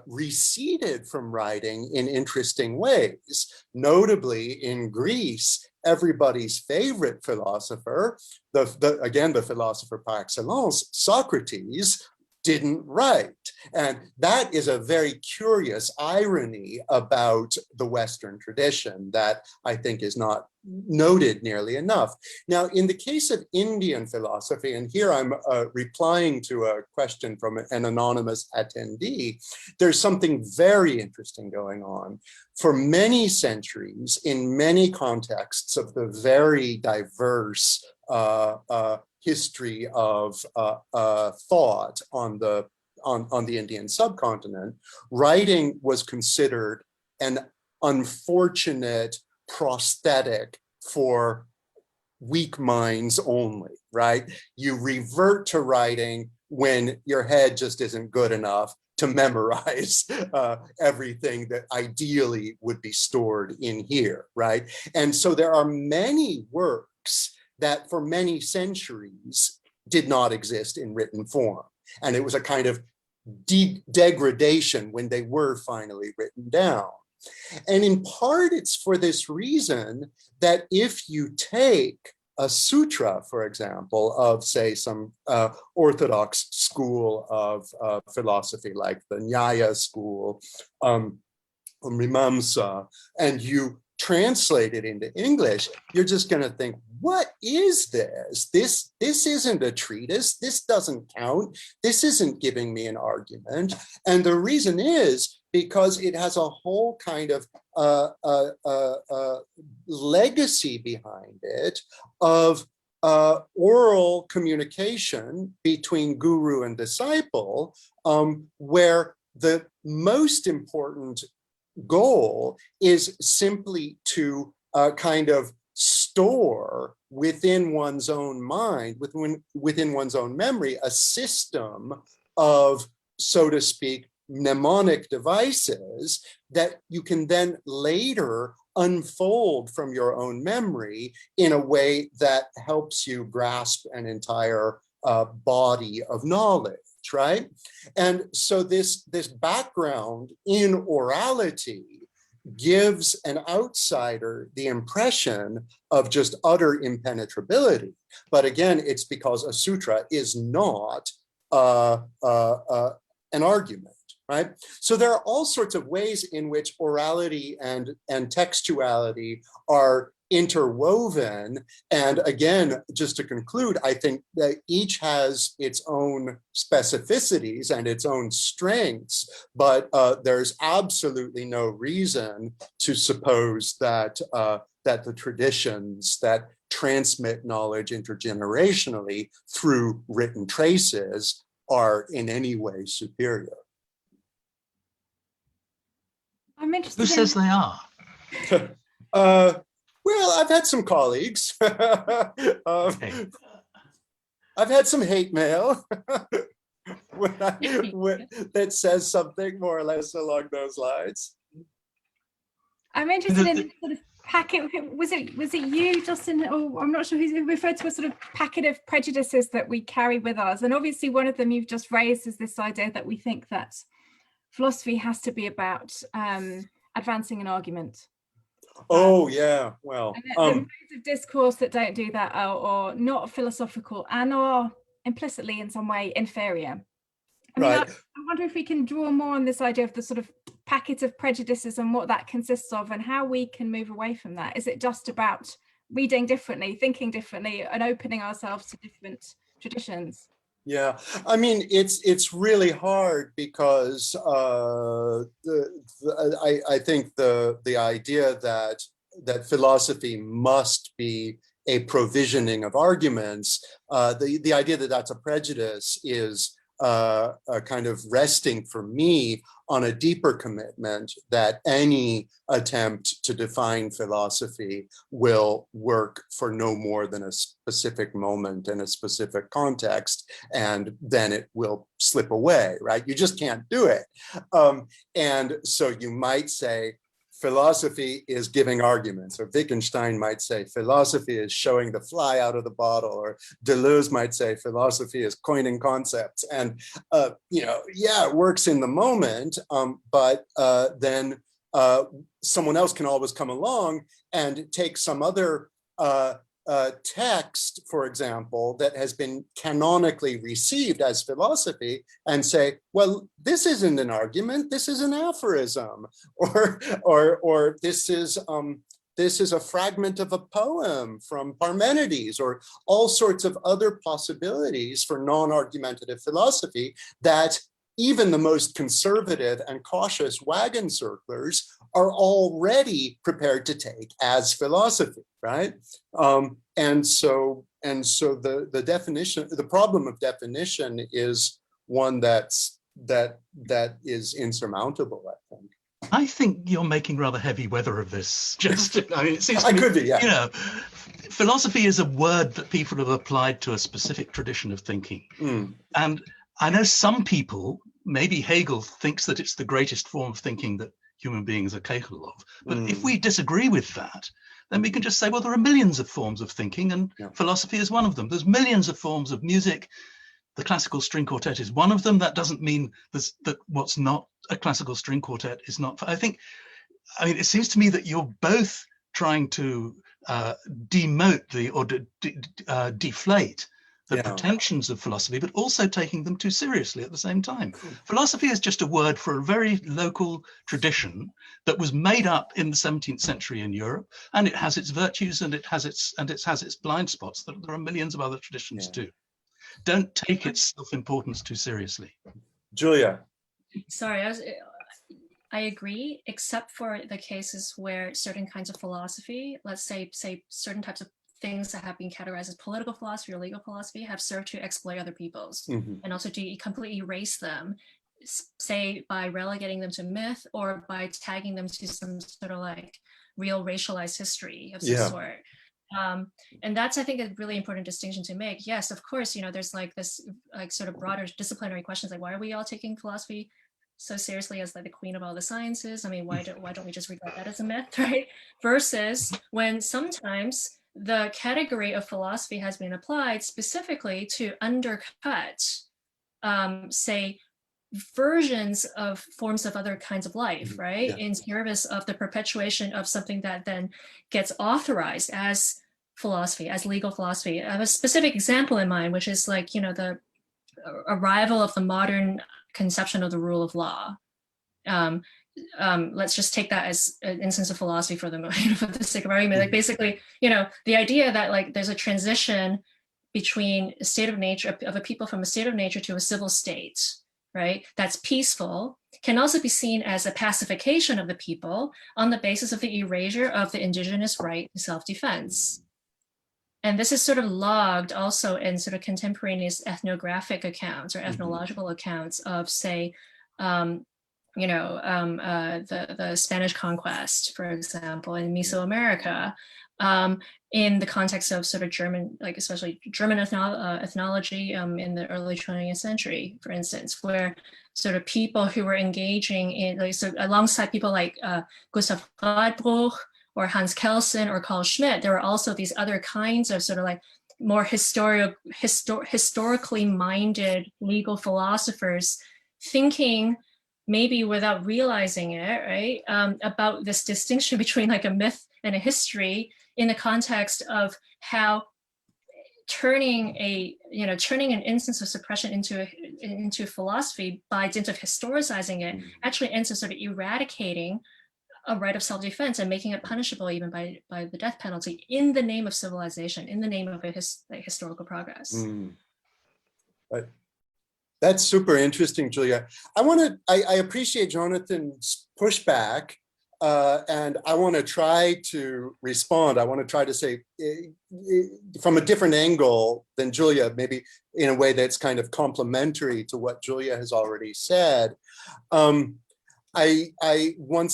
receded from writing in interesting ways. Notably, in Greece, everybody's favorite philosopher, again, the philosopher par excellence, Socrates, didn't write. And that is a very curious irony about the Western tradition that I think is not noted nearly enough. Now, in the case of Indian philosophy, and here I'm replying to a question from an anonymous attendee, there's something very interesting going on. For many centuries, in many contexts of the very diverse history of thought on the Indian subcontinent, writing was considered an unfortunate prosthetic for weak minds only, right? You revert to writing when your head just isn't good enough to memorize everything that ideally would be stored in here, right? And so there are many works that for many centuries did not exist in written form. And it was a kind of degradation when they were finally written down. And in part, it's for this reason that if you take a sutra, for example, of, say, some orthodox school of philosophy, like the Nyaya school, Mimamsa, and you translate it into English, you're just going to think, what is this? This isn't a treatise. This doesn't count. This isn't giving me an argument. And the reason is because it has a whole kind of legacy behind it of oral communication between guru and disciple, where the most important goal is simply to kind of store within one's own mind, within one's own memory, a system of, so to speak, mnemonic devices that you can then later unfold from your own memory in a way that helps you grasp an entire body of knowledge, right? And so this background in orality gives an outsider the impression of just utter impenetrability. But again, it's because a sutra is not an argument, right? So there are all sorts of ways in which orality and textuality are interwoven. And again, just to conclude, I think that each has its own specificities and its own strengths, but there's absolutely no reason to suppose that that the traditions that transmit knowledge intergenerationally through written traces are in any way superior. I'm interested. Who says they are? Well, I've had some colleagues. Okay. I've had some hate mail. that says something more or less along those lines. I'm interested in this sort of packet. Was it you, Justin, or I'm not sure who referred to a sort of packet of prejudices that we carry with us? And obviously one of them you've just raised is this idea that we think that philosophy has to be about advancing an argument. Oh yeah, well, and modes of discourse that don't do that or not philosophical and are implicitly in some way inferior. I mean, right. I wonder if we can draw more on this idea of the sort of packet of prejudices and what that consists of and how we can move away from that. Is it just about reading differently, thinking differently, and opening ourselves to different traditions? Yeah, I mean, it's really hard because I think the idea that philosophy must be a provisioning of arguments, the idea that that's a prejudice is kind of resting for me on a deeper commitment that any attempt to define philosophy will work for no more than a specific moment in a specific context, and then it will slip away, right? You just can't do it. And so you might say, philosophy is giving arguments, or Wittgenstein might say philosophy is showing the fly out of the bottle, or Deleuze might say philosophy is coining concepts. And, yeah, it works in the moment, but then someone else can always come along and take some other text, for example, that has been canonically received as philosophy and say, well, this isn't an argument, this is an aphorism, or this is a fragment of a poem from Parmenides, or all sorts of other possibilities for non-argumentative philosophy that even the most conservative and cautious wagon circlers are already prepared to take as philosophy, right? And so the definition, the problem of definition is one that is insurmountable, I think. I think you're making rather heavy weather of this. Just, I mean, it seems I could be, yeah. You know, philosophy is a word that people have applied to a specific tradition of thinking. And I know some people, maybe Hegel thinks that it's the greatest form of thinking that human beings are capable of. But if we disagree with that, then we can just say, well, there are millions of forms of thinking, and philosophy is one of them. There's millions of forms of music. The classical string quartet is one of them. That doesn't mean that what's not a classical string quartet is not. I mean, it seems to me that you're both trying to demote or deflate the pretensions of philosophy, but also taking them too seriously at the same time. Philosophy is just a word for a very local tradition that was made up in the 17th century in Europe, and it has its virtues and it has its blind spots. There are millions of other traditions too. Don't take its self-importance too seriously. Julia. Sorry, I agree, except for the cases where certain kinds of philosophy, let's say certain types of things that have been categorized as political philosophy or legal philosophy, have served to exploit other peoples and also to completely erase them, say by relegating them to myth or by tagging them to some sort of like real racialized history of some sort. And that's, I think, a really important distinction to make. Yes, of course, there's like this like sort of broader disciplinary questions, like why are we all taking philosophy so seriously as like the queen of all the sciences? I mean, why don't we just regard that as a myth, right? Versus when sometimes the category of philosophy has been applied specifically to undercut, say, versions of forms of other kinds of life, right? In service of the perpetuation of something that then gets authorized as philosophy, as legal philosophy. I have a specific example in mind, which is like, the arrival of the modern conception of the rule of law. Let's just take that as an instance of philosophy for the sake of argument. Like basically, the idea that like there's a transition between a state of nature of a people from a state of nature to a civil state, right? That's peaceful, can also be seen as a pacification of the people on the basis of the erasure of the indigenous right to self-defense. And this is sort of logged also in sort of contemporaneous ethnographic accounts or ethnological accounts of, say, the Spanish conquest, for example, in Mesoamerica, in the context of sort of German, like especially German ethnology in the early 20th century, for instance, where sort of people who were engaging in, like, so alongside people like Gustav Radbruch or Hans Kelsen or Carl Schmitt, there were also these other kinds of sort of like more historically minded legal philosophers thinking, maybe without realizing it, right, about this distinction between like a myth and a history in the context of how turning an instance of suppression into philosophy by dint of historicizing it actually ends up sort of eradicating a right of self-defense and making it punishable even by the death penalty in the name of civilization, in the name of historical progress. Right. That's super interesting, Julia. I appreciate Jonathan's pushback, and I want to try to respond. I want to try to say from a different angle than Julia, maybe in a way that's kind of complementary to what Julia has already said. Once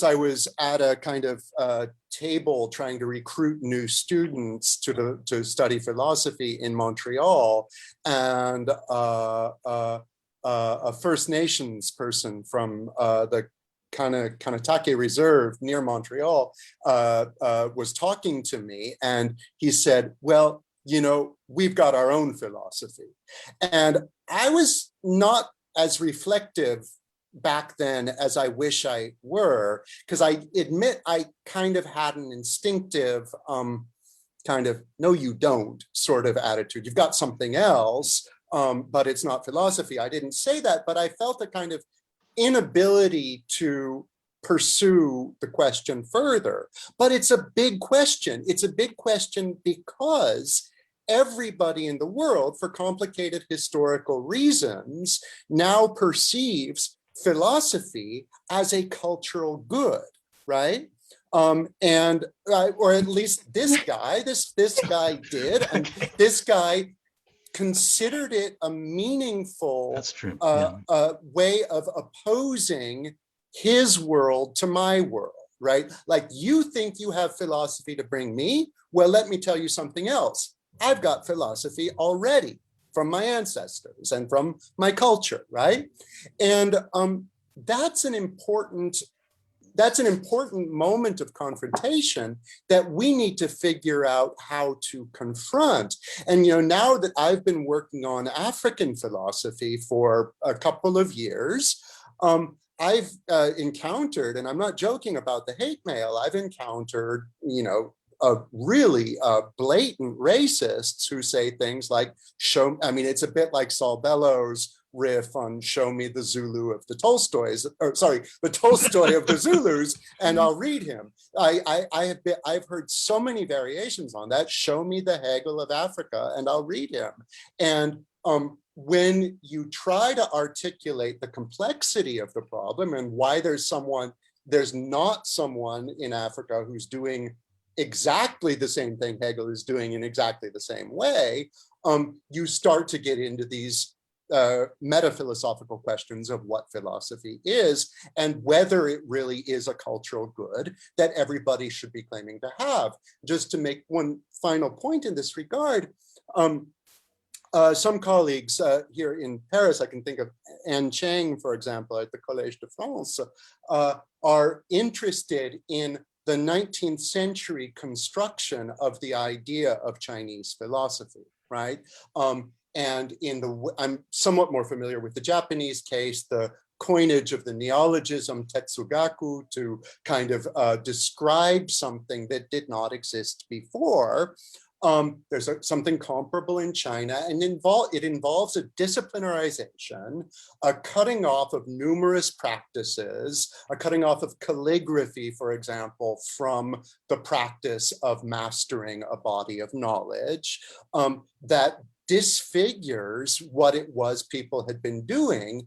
I was at a kind of table trying to recruit new students to study philosophy in Montreal, and a First Nations person from the 𝘐𝘯𝘁𝘶𝗃 Reserve near Montreal was talking to me, and he said, well, we've got our own philosophy. And I was not as reflective back then as I wish I were, because I admit I kind of had an instinctive kind of no you don't sort of attitude. You've got something else, but it's not philosophy. I didn't say that, but I felt a kind of inability to pursue the question further. But it's a big question. It's a big question because everybody in the world, for complicated historical reasons, now perceives philosophy as a cultural good, right? Or at least this guy did, and this guy considered it a meaningful That's true. way of opposing his world to my world, right? Like, you think you have philosophy to bring me? Well, let me tell you something else. I've got philosophy already from my ancestors and from my culture, right? And that's an important moment of confrontation that we need to figure out how to confront. And now that I've been working on African philosophy for a couple of years, I've encountered, and I'm not joking about the hate mail, I've encountered, really blatant racists who say things like, it's a bit like Saul Bellows' riff on "Show me the Zulu of the Tolstoys," or sorry, the Tolstoy of the Zulus, and I'll read him. I've heard so many variations on that. Show me the Hegel of Africa, and I'll read him. And when you try to articulate the complexity of the problem and why there's not someone in Africa who's doing exactly the same thing Hegel is doing in exactly the same way, you start to get into these meta-philosophical questions of what philosophy is and whether it really is a cultural good that everybody should be claiming to have. Just to make one final point in this regard, some colleagues here in Paris, I can think of Anne Chang, for example, at the Collège de France, are interested in the 19th century construction of the idea of Chinese philosophy, right? And I'm somewhat more familiar with the Japanese case, the coinage of the neologism tetsugaku to kind of describe something that did not exist before. There's something comparable in China, and it involves a disciplinarization, a cutting off of numerous practices, a cutting off of calligraphy, for example, from the practice of mastering a body of knowledge, that disfigures what it was people had been doing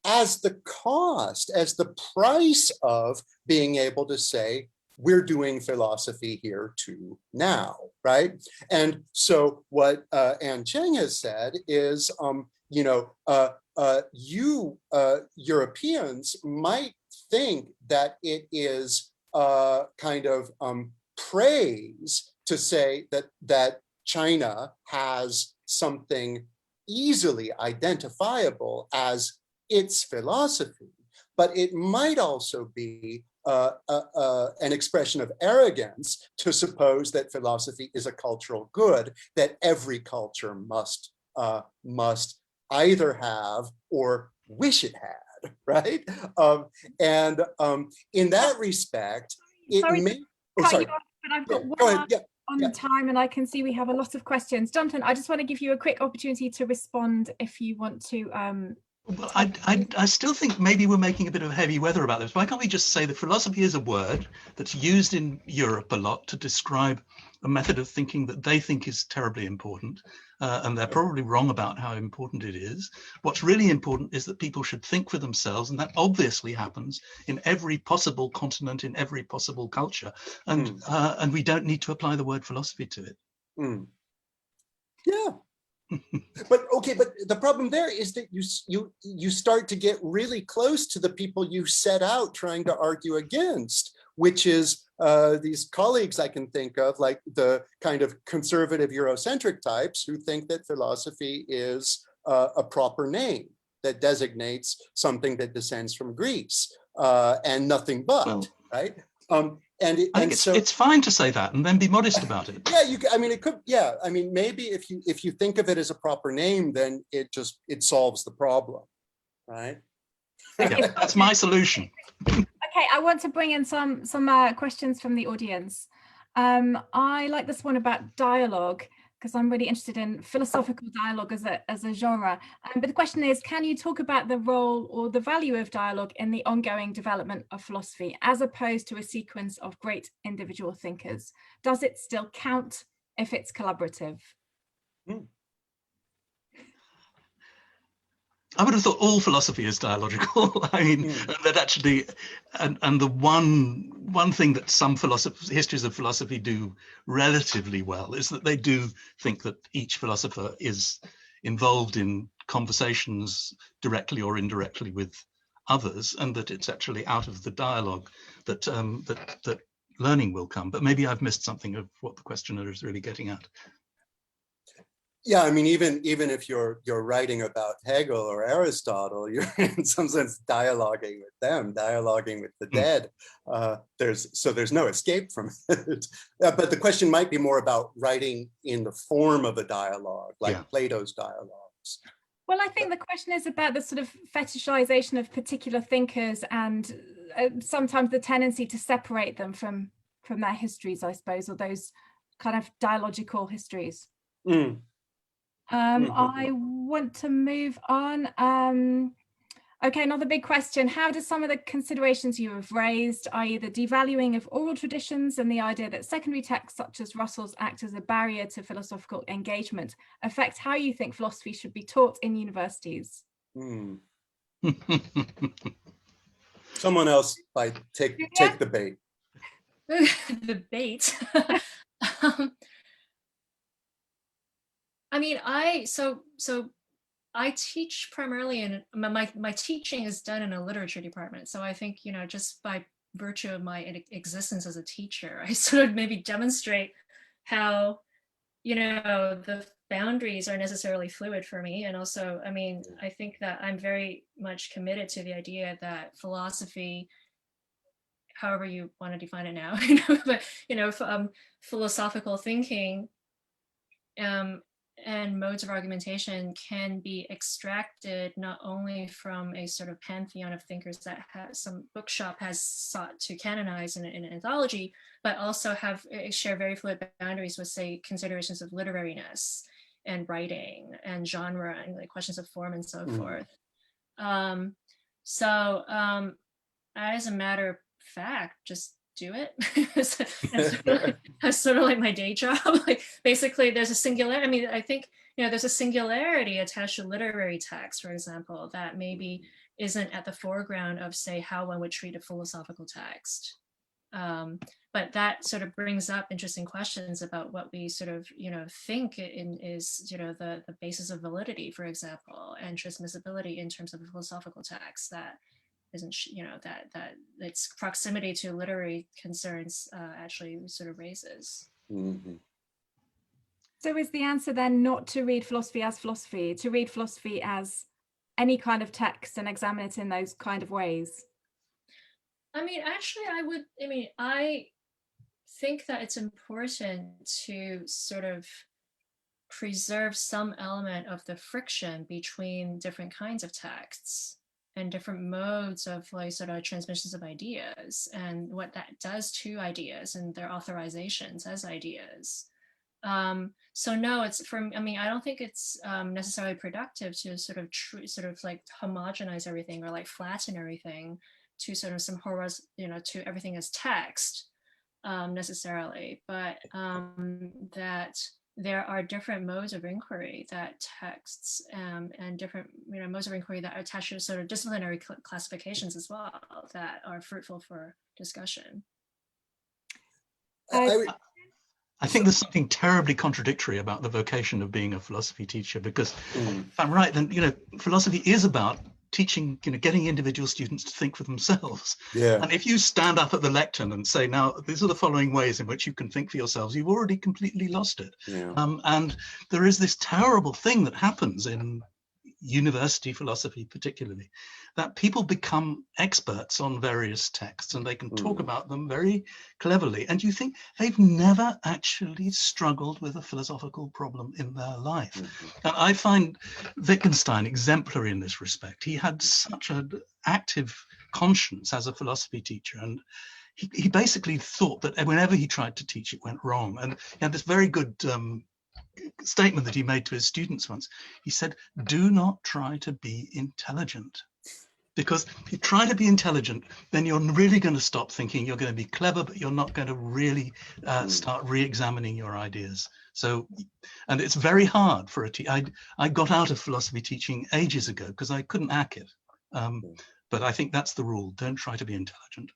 as the cost, as the price of being able to say, we're doing philosophy here too now, right? And so what Anne Chang has said is, you Europeans might think that it is kind of praise to say that China has something easily identifiable as its philosophy, but it might also be an expression of arrogance to suppose that philosophy is a cultural good that every culture must either have or wish it had, right? In that respect, it may. Oh, sorry. But I've got one go ahead. on time, and I can see we have a lot of questions. Jonathan, I just want to give you a quick opportunity to respond if you want to. Well, I still think maybe we're making a bit of heavy weather about this. Why can't we just say that philosophy is a word that's used in Europe a lot to describe a method of thinking that they think is terribly important, and they're probably wrong about how important it is. What's really important is that people should think for themselves, and that obviously happens in every possible continent, in every possible culture, and we don't need to apply the word philosophy to it. Yeah. But the problem there is that you start to get really close to the people you set out trying to argue against, which is these colleagues I can think of, like the kind of conservative Eurocentric types who think that philosophy is a proper name that designates something that descends from Greece and nothing but, right? I think it's fine to say that and then be modest about it. Yeah, I mean, it could. Yeah, I mean, maybe if you think of it as a proper name, then it solves the problem, right? Yeah, that's my solution. Okay, I want to bring in some questions from the audience. I like this one about dialogue, because I'm really interested in philosophical dialogue as a genre. But the question is, can you talk about the role or the value of dialogue in the ongoing development of philosophy, as opposed to a sequence of great individual thinkers? Does it still count if it's collaborative? I would have thought all philosophy is dialogical. I mean, that actually, and the one thing that some histories of philosophy do relatively well is that they do think that each philosopher is involved in conversations directly or indirectly with others, and that it's actually out of the dialogue that that learning will come. But maybe I've missed something of what the questioner is really getting at. Yeah, I mean, even if you're writing about Hegel or Aristotle, you're in some sense dialoguing with them, dialoguing with the dead. There's no escape from it. But the question might be more about writing in the form of a dialogue, like Plato's dialogues. Well, I think the question is about the sort of fetishization of particular thinkers and sometimes the tendency to separate them from their histories, I suppose, or those kind of dialogical histories. I want to move on. Okay, another big question. How do some of the considerations you have raised, i.e. the devaluing of oral traditions and the idea that secondary texts such as Russell's act as a barrier to philosophical engagement, affect how you think philosophy should be taught in universities? Someone else, take the bait. The bait. I mean, I teach primarily in my teaching is done in a literature department. So I think, you know, just by virtue of my existence as a teacher, I sort of maybe demonstrate how, you know, the boundaries are necessarily fluid for me. And also, I mean, I think that I'm very much committed to the idea that philosophy, however you want to define it now, you know, but, you know, philosophical thinking, and modes of argumentation can be extracted not only from a sort of pantheon of thinkers that some bookshop has sought to canonize in an anthology, but also share very fluid boundaries with, say, considerations of literariness and writing and genre and like questions of form and so forth. As a matter of fact, just do it. That's sort of like my day job. Like basically there's a singularity. I mean, I think, you know, there's a singularity attached to literary text, for example, that maybe isn't at the foreground of, say, how one would treat a philosophical text. But that sort of brings up interesting questions about what we sort of, you know, think is, you know, the basis of validity, for example, and transmissibility in terms of a philosophical text that that its proximity to literary concerns actually sort of raises. Mm-hmm. So is the answer then not to read philosophy as philosophy, to read philosophy as any kind of text and examine it in those kind of ways? I mean, actually, I think that it's important to sort of preserve some element of the friction between different kinds of texts and different modes of like sort of transmissions of ideas and what that does to ideas and their authorizations as ideas. So no, I don't think it's necessarily productive to sort of like homogenize everything or like flatten everything to sort of some horrors, to everything as text necessarily, but that there are different modes of inquiry that texts and different modes of inquiry that are attached to sort of disciplinary classifications as well that are fruitful for discussion. I think there's something terribly contradictory about the vocation of being a philosophy teacher, because if I'm right, then philosophy is about teaching, getting individual students to think for themselves. Yeah. And if you stand up at the lectern and say, now these are the following ways in which you can think for yourselves, you've already completely lost it. Yeah. And there is this terrible thing that happens in university philosophy particularly, that people become experts on various texts and they can talk about them very cleverly, and you think they've never actually struggled with a philosophical problem in their life. And I find Wittgenstein exemplary in this respect. He had such an active conscience as a philosophy teacher, and he basically thought that whenever he tried to teach, it went wrong. And he had this very good statement that he made to his students once. He said, do not try to be intelligent, because if you try to be intelligent, then you're really going to stop thinking. You're going to be clever, but you're not going to really start re-examining your ideas. So, and it's very hard for a teacher. I got out of philosophy teaching ages ago because I couldn't hack it. But I think that's the rule. Don't try to be intelligent.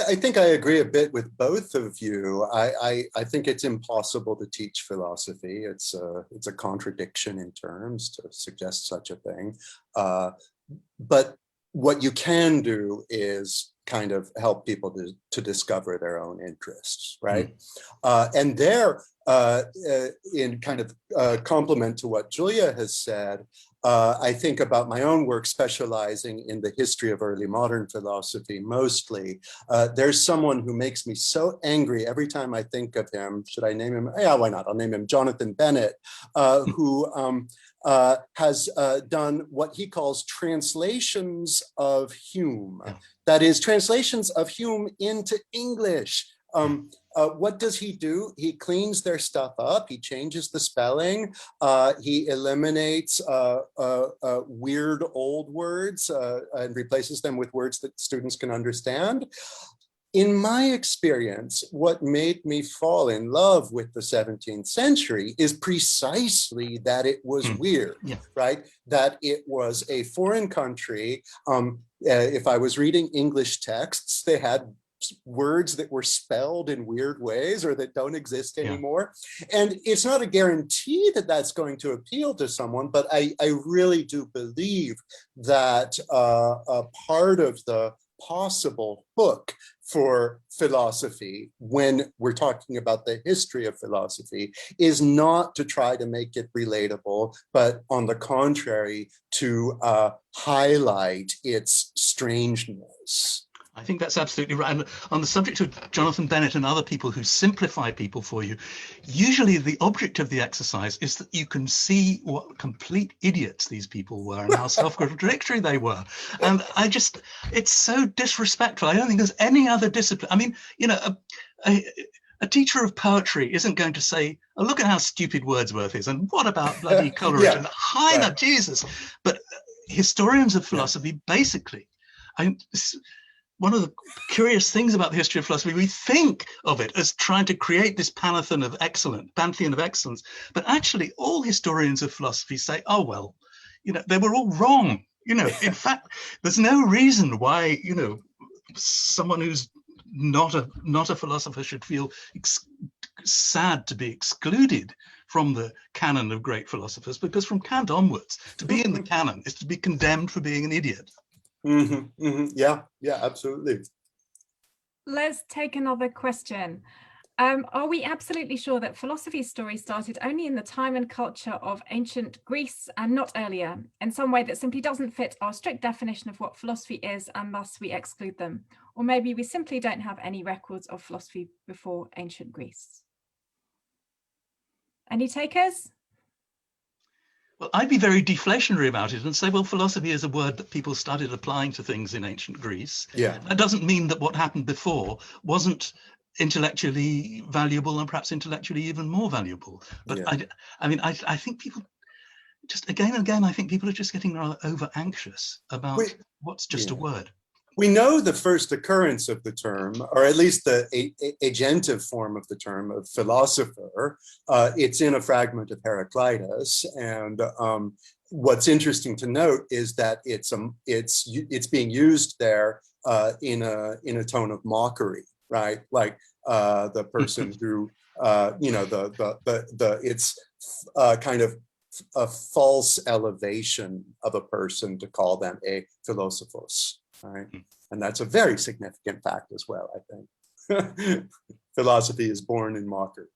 I think I agree a bit with both of you. I think it's impossible to teach philosophy. It's a contradiction in terms to suggest such a thing. But what you can do is kind of help people to discover their own interests, right? And there, in kind of complement to what Julia has said, I think about my own work specializing in the history of early modern philosophy mostly. There's someone who makes me so angry every time I think of him. Should I name him? Yeah, why not? I'll name him Jonathan Bennett, who has done what he calls translations of Hume. That is, translations of Hume into English. What does he do? He cleans their stuff up. He changes the spelling. He eliminates weird old words and replaces them with words that students can understand. In my experience, what made me fall in love with the 17th century is precisely that it was weird, right? That it was a foreign country. If I was reading English texts, they had words that were spelled in weird ways or that don't exist anymore. And it's not a guarantee that that's going to appeal to someone, but I really do believe that a part of the possible hook for philosophy when we're talking about the history of philosophy is not to try to make it relatable, but on the contrary, to highlight its strangeness. I think that's absolutely right. And on the subject of Jonathan Bennett and other people who simplify people for you, usually the object of the exercise is that you can see what complete idiots these people were and how self-contradictory they were. And it's so disrespectful. I don't think there's any other discipline. I mean, a teacher of poetry isn't going to say, oh, look at how stupid Wordsworth is, and what about bloody Coleridge and Heine, Jesus. But historians of philosophy, basically, one of the curious things about the history of philosophy, we think of it as trying to create this pantheon of excellence, but actually all historians of philosophy say, oh, well, they were all wrong. In fact, there's no reason why, someone who's not a philosopher should feel sad to be excluded from the canon of great philosophers, because from Kant onwards, to be in the canon is to be condemned for being an idiot. Yeah, absolutely. Let's take another question. Are we absolutely sure that philosophy's story started only in the time and culture of ancient Greece and not earlier, in some way that simply doesn't fit our strict definition of what philosophy is, and thus we exclude them? Or maybe we simply don't have any records of philosophy before ancient Greece? Any takers? Well, I'd be very deflationary about it and say, well, philosophy is a word that people started applying to things in ancient Greece. Yeah. That doesn't mean that what happened before wasn't intellectually valuable and perhaps intellectually even more valuable. But Yeah. I think people just again and again, I think people are just getting rather over anxious about what's just a word. We know the first occurrence of the term, or at least the agentive form of the term of philosopher. It's in a fragment of Heraclitus, and what's interesting to note is that it's being used there in a tone of mockery, right? Like the person who it's kind of a false elevation of a person to call them a philosophos. Right. And that's a very significant fact as well, I think. Philosophy is born in mockery.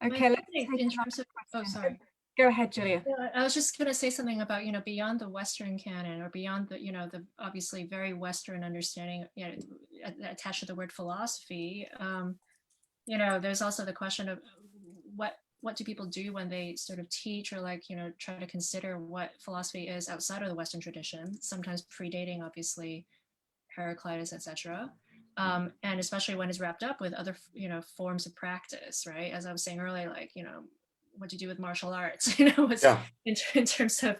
Okay, let's in terms of, oh, sorry. Go ahead, Julia. I was just going to say something about, beyond the Western canon, or beyond the, the obviously very Western understanding, attached to the word philosophy. There's also the question of what do people do when they sort of teach or try to consider what philosophy is outside of the Western tradition, sometimes predating obviously Heraclitus, etc. And especially when it's wrapped up with other, forms of practice, right? As I was saying earlier, what do you do with martial arts, in terms of,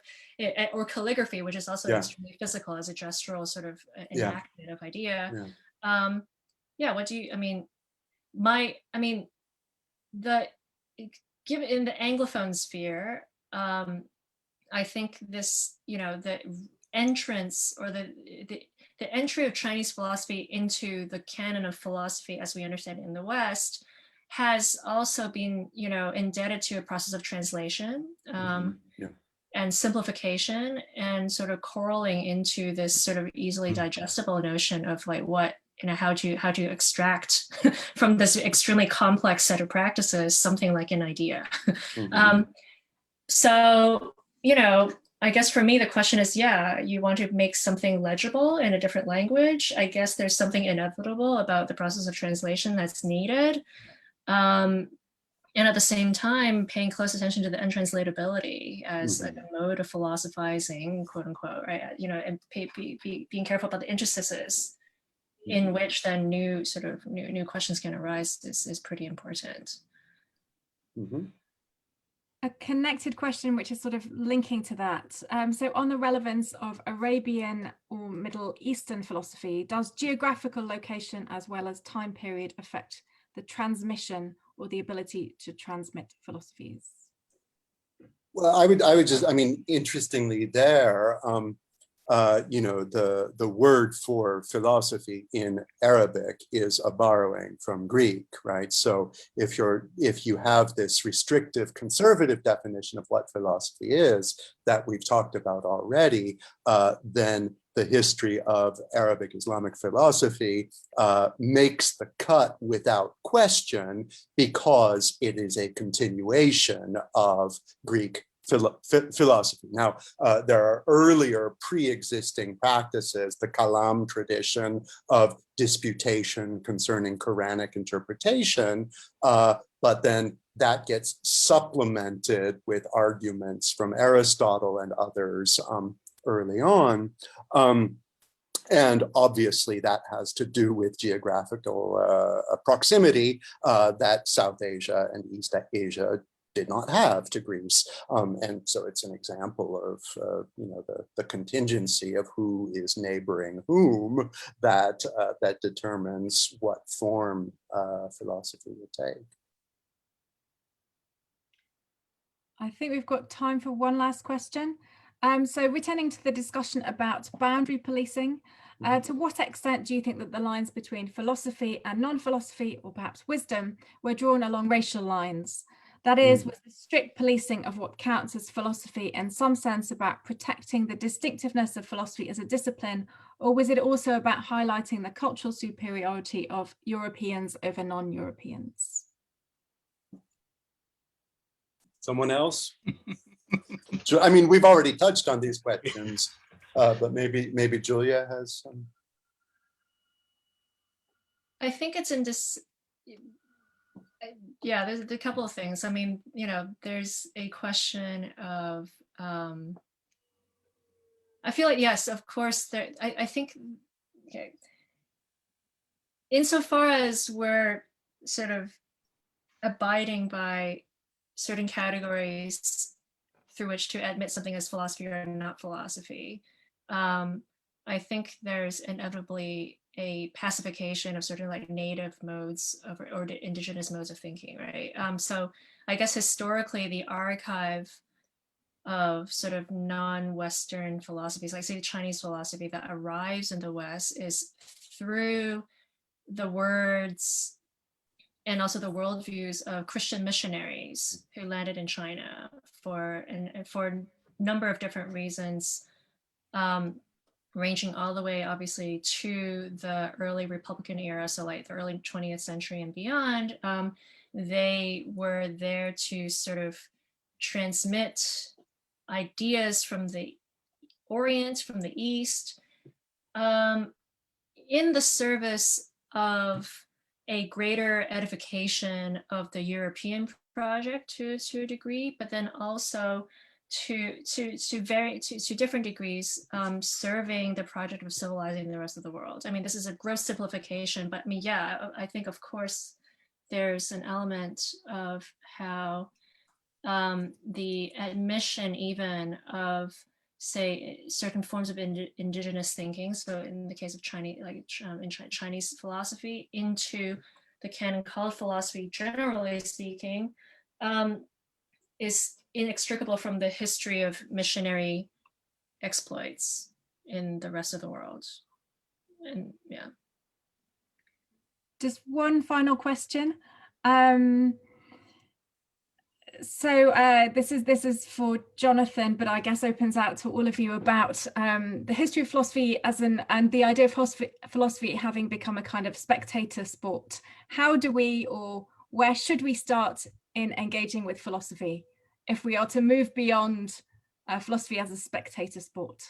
or calligraphy, which is also extremely physical as a gestural sort of enactment of idea. What do you, given in the Anglophone sphere, I think this, the entrance or the entry of Chinese philosophy into the canon of philosophy as we understand it in the West has also been, indebted to a process of translation and simplification, and sort of correlating into this sort of easily digestible notion of what, how to extract from this extremely complex set of practices something like an idea. So, I guess for me, the question is, you want to make something legible in a different language. I guess there's something inevitable about the process of translation that's needed. And at the same time, paying close attention to the untranslatability as a mode of philosophizing, quote unquote, right? And being careful about the interstices in which then new questions can arise is pretty important. A connected question, which is sort of linking to that. So on the relevance of Arabian or Middle Eastern philosophy, does geographical location as well as time period affect the transmission or the ability to transmit philosophies? Well, I would just, interestingly there, the word for philosophy in Arabic is a borrowing from Greek, right? So if you have this restrictive conservative definition of what philosophy is that we've talked about already, then the history of Arabic Islamic philosophy makes the cut without question, because it is a continuation of Greek philosophy. Now, there are earlier pre-existing practices, the kalam tradition of disputation concerning Quranic interpretation, but then that gets supplemented with arguments from Aristotle and others early on. And obviously that has to do with geographical proximity that South Asia and East Asia did not have to Greece. And so it's an example of the contingency of who is neighboring whom that determines what form philosophy will take. I think we've got time for one last question. So returning to the discussion about boundary policing, to what extent do you think that the lines between philosophy and non-philosophy, or perhaps wisdom, were drawn along racial lines? That is, was the strict policing of what counts as philosophy in some sense about protecting the distinctiveness of philosophy as a discipline, or was it also about highlighting the cultural superiority of Europeans over non-Europeans? Someone else? I mean, we've already touched on these questions, but maybe Julia has some. I think it's in this, yeah, there's a couple of things. I mean, you know, there's a question of, I feel like, yes, of course, there, I think, okay, insofar as we're sort of abiding by certain categories through which to admit something as philosophy or not philosophy, I think there's inevitably a pacification of certain like native modes of, or indigenous modes of thinking, right? So I guess historically the archive of sort of non-Western philosophies, like say the Chinese philosophy that arrives in the West, is through the words and also the worldviews of Christian missionaries who landed in China for a number of different reasons, ranging all the way obviously to the early Republican era, so like the early 20th century and beyond. They were there to sort of transmit ideas from the Orient, from the East, in the service of a greater edification of the European project to a degree, but then also to different degrees, serving the project of civilizing the rest of the world. I mean, this is a gross simplification, but I mean, yeah, I think of course there's an element of how the admission even of, say, certain forms of indigenous thinking, so in the case of Chinese, like in Chinese philosophy, into the canon called philosophy, generally speaking, is inextricable from the history of missionary exploits in the rest of the world. And yeah. Just one final question. So this is for Jonathan, but I guess opens out to all of you about the history of philosophy and the idea of philosophy having become a kind of spectator sport. How do we, or where should we start in engaging with philosophy if we are to move beyond philosophy as a spectator sport?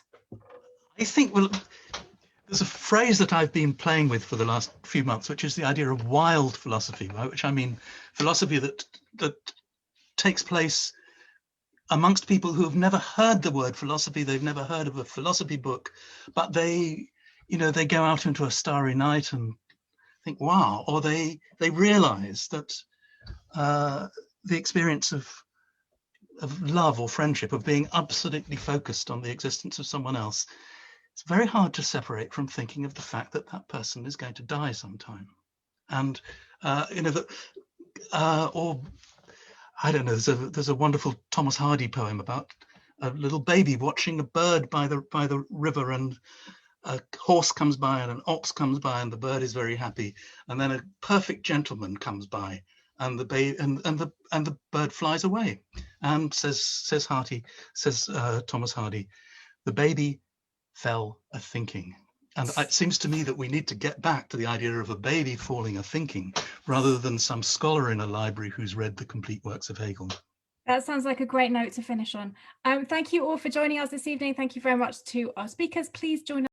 I think, well, there's a phrase that I've been playing with for the last few months, which is the idea of wild philosophy, by which I mean philosophy that takes place amongst people who have never heard the word philosophy, they've never heard of a philosophy book, but they go out into a starry night and think, wow, or they realize that the experience of love or friendship, of being absolutely focused on the existence of someone else, it's very hard to separate from thinking of the fact that that person is going to die sometime. And or I don't know, there's a wonderful Thomas Hardy poem about a little baby watching a bird by the river, and a horse comes by and an ox comes by and the bird is very happy, and then a perfect gentleman comes by and the baby and the bird flies away. And says Thomas Hardy, the baby fell a thinking. And it seems to me that we need to get back to the idea of a baby falling a thinking rather than some scholar in a library who's read the complete works of Hegel. That sounds like a great note to finish on. Thank you all for joining us this evening. Thank you very much to our speakers. Please join us.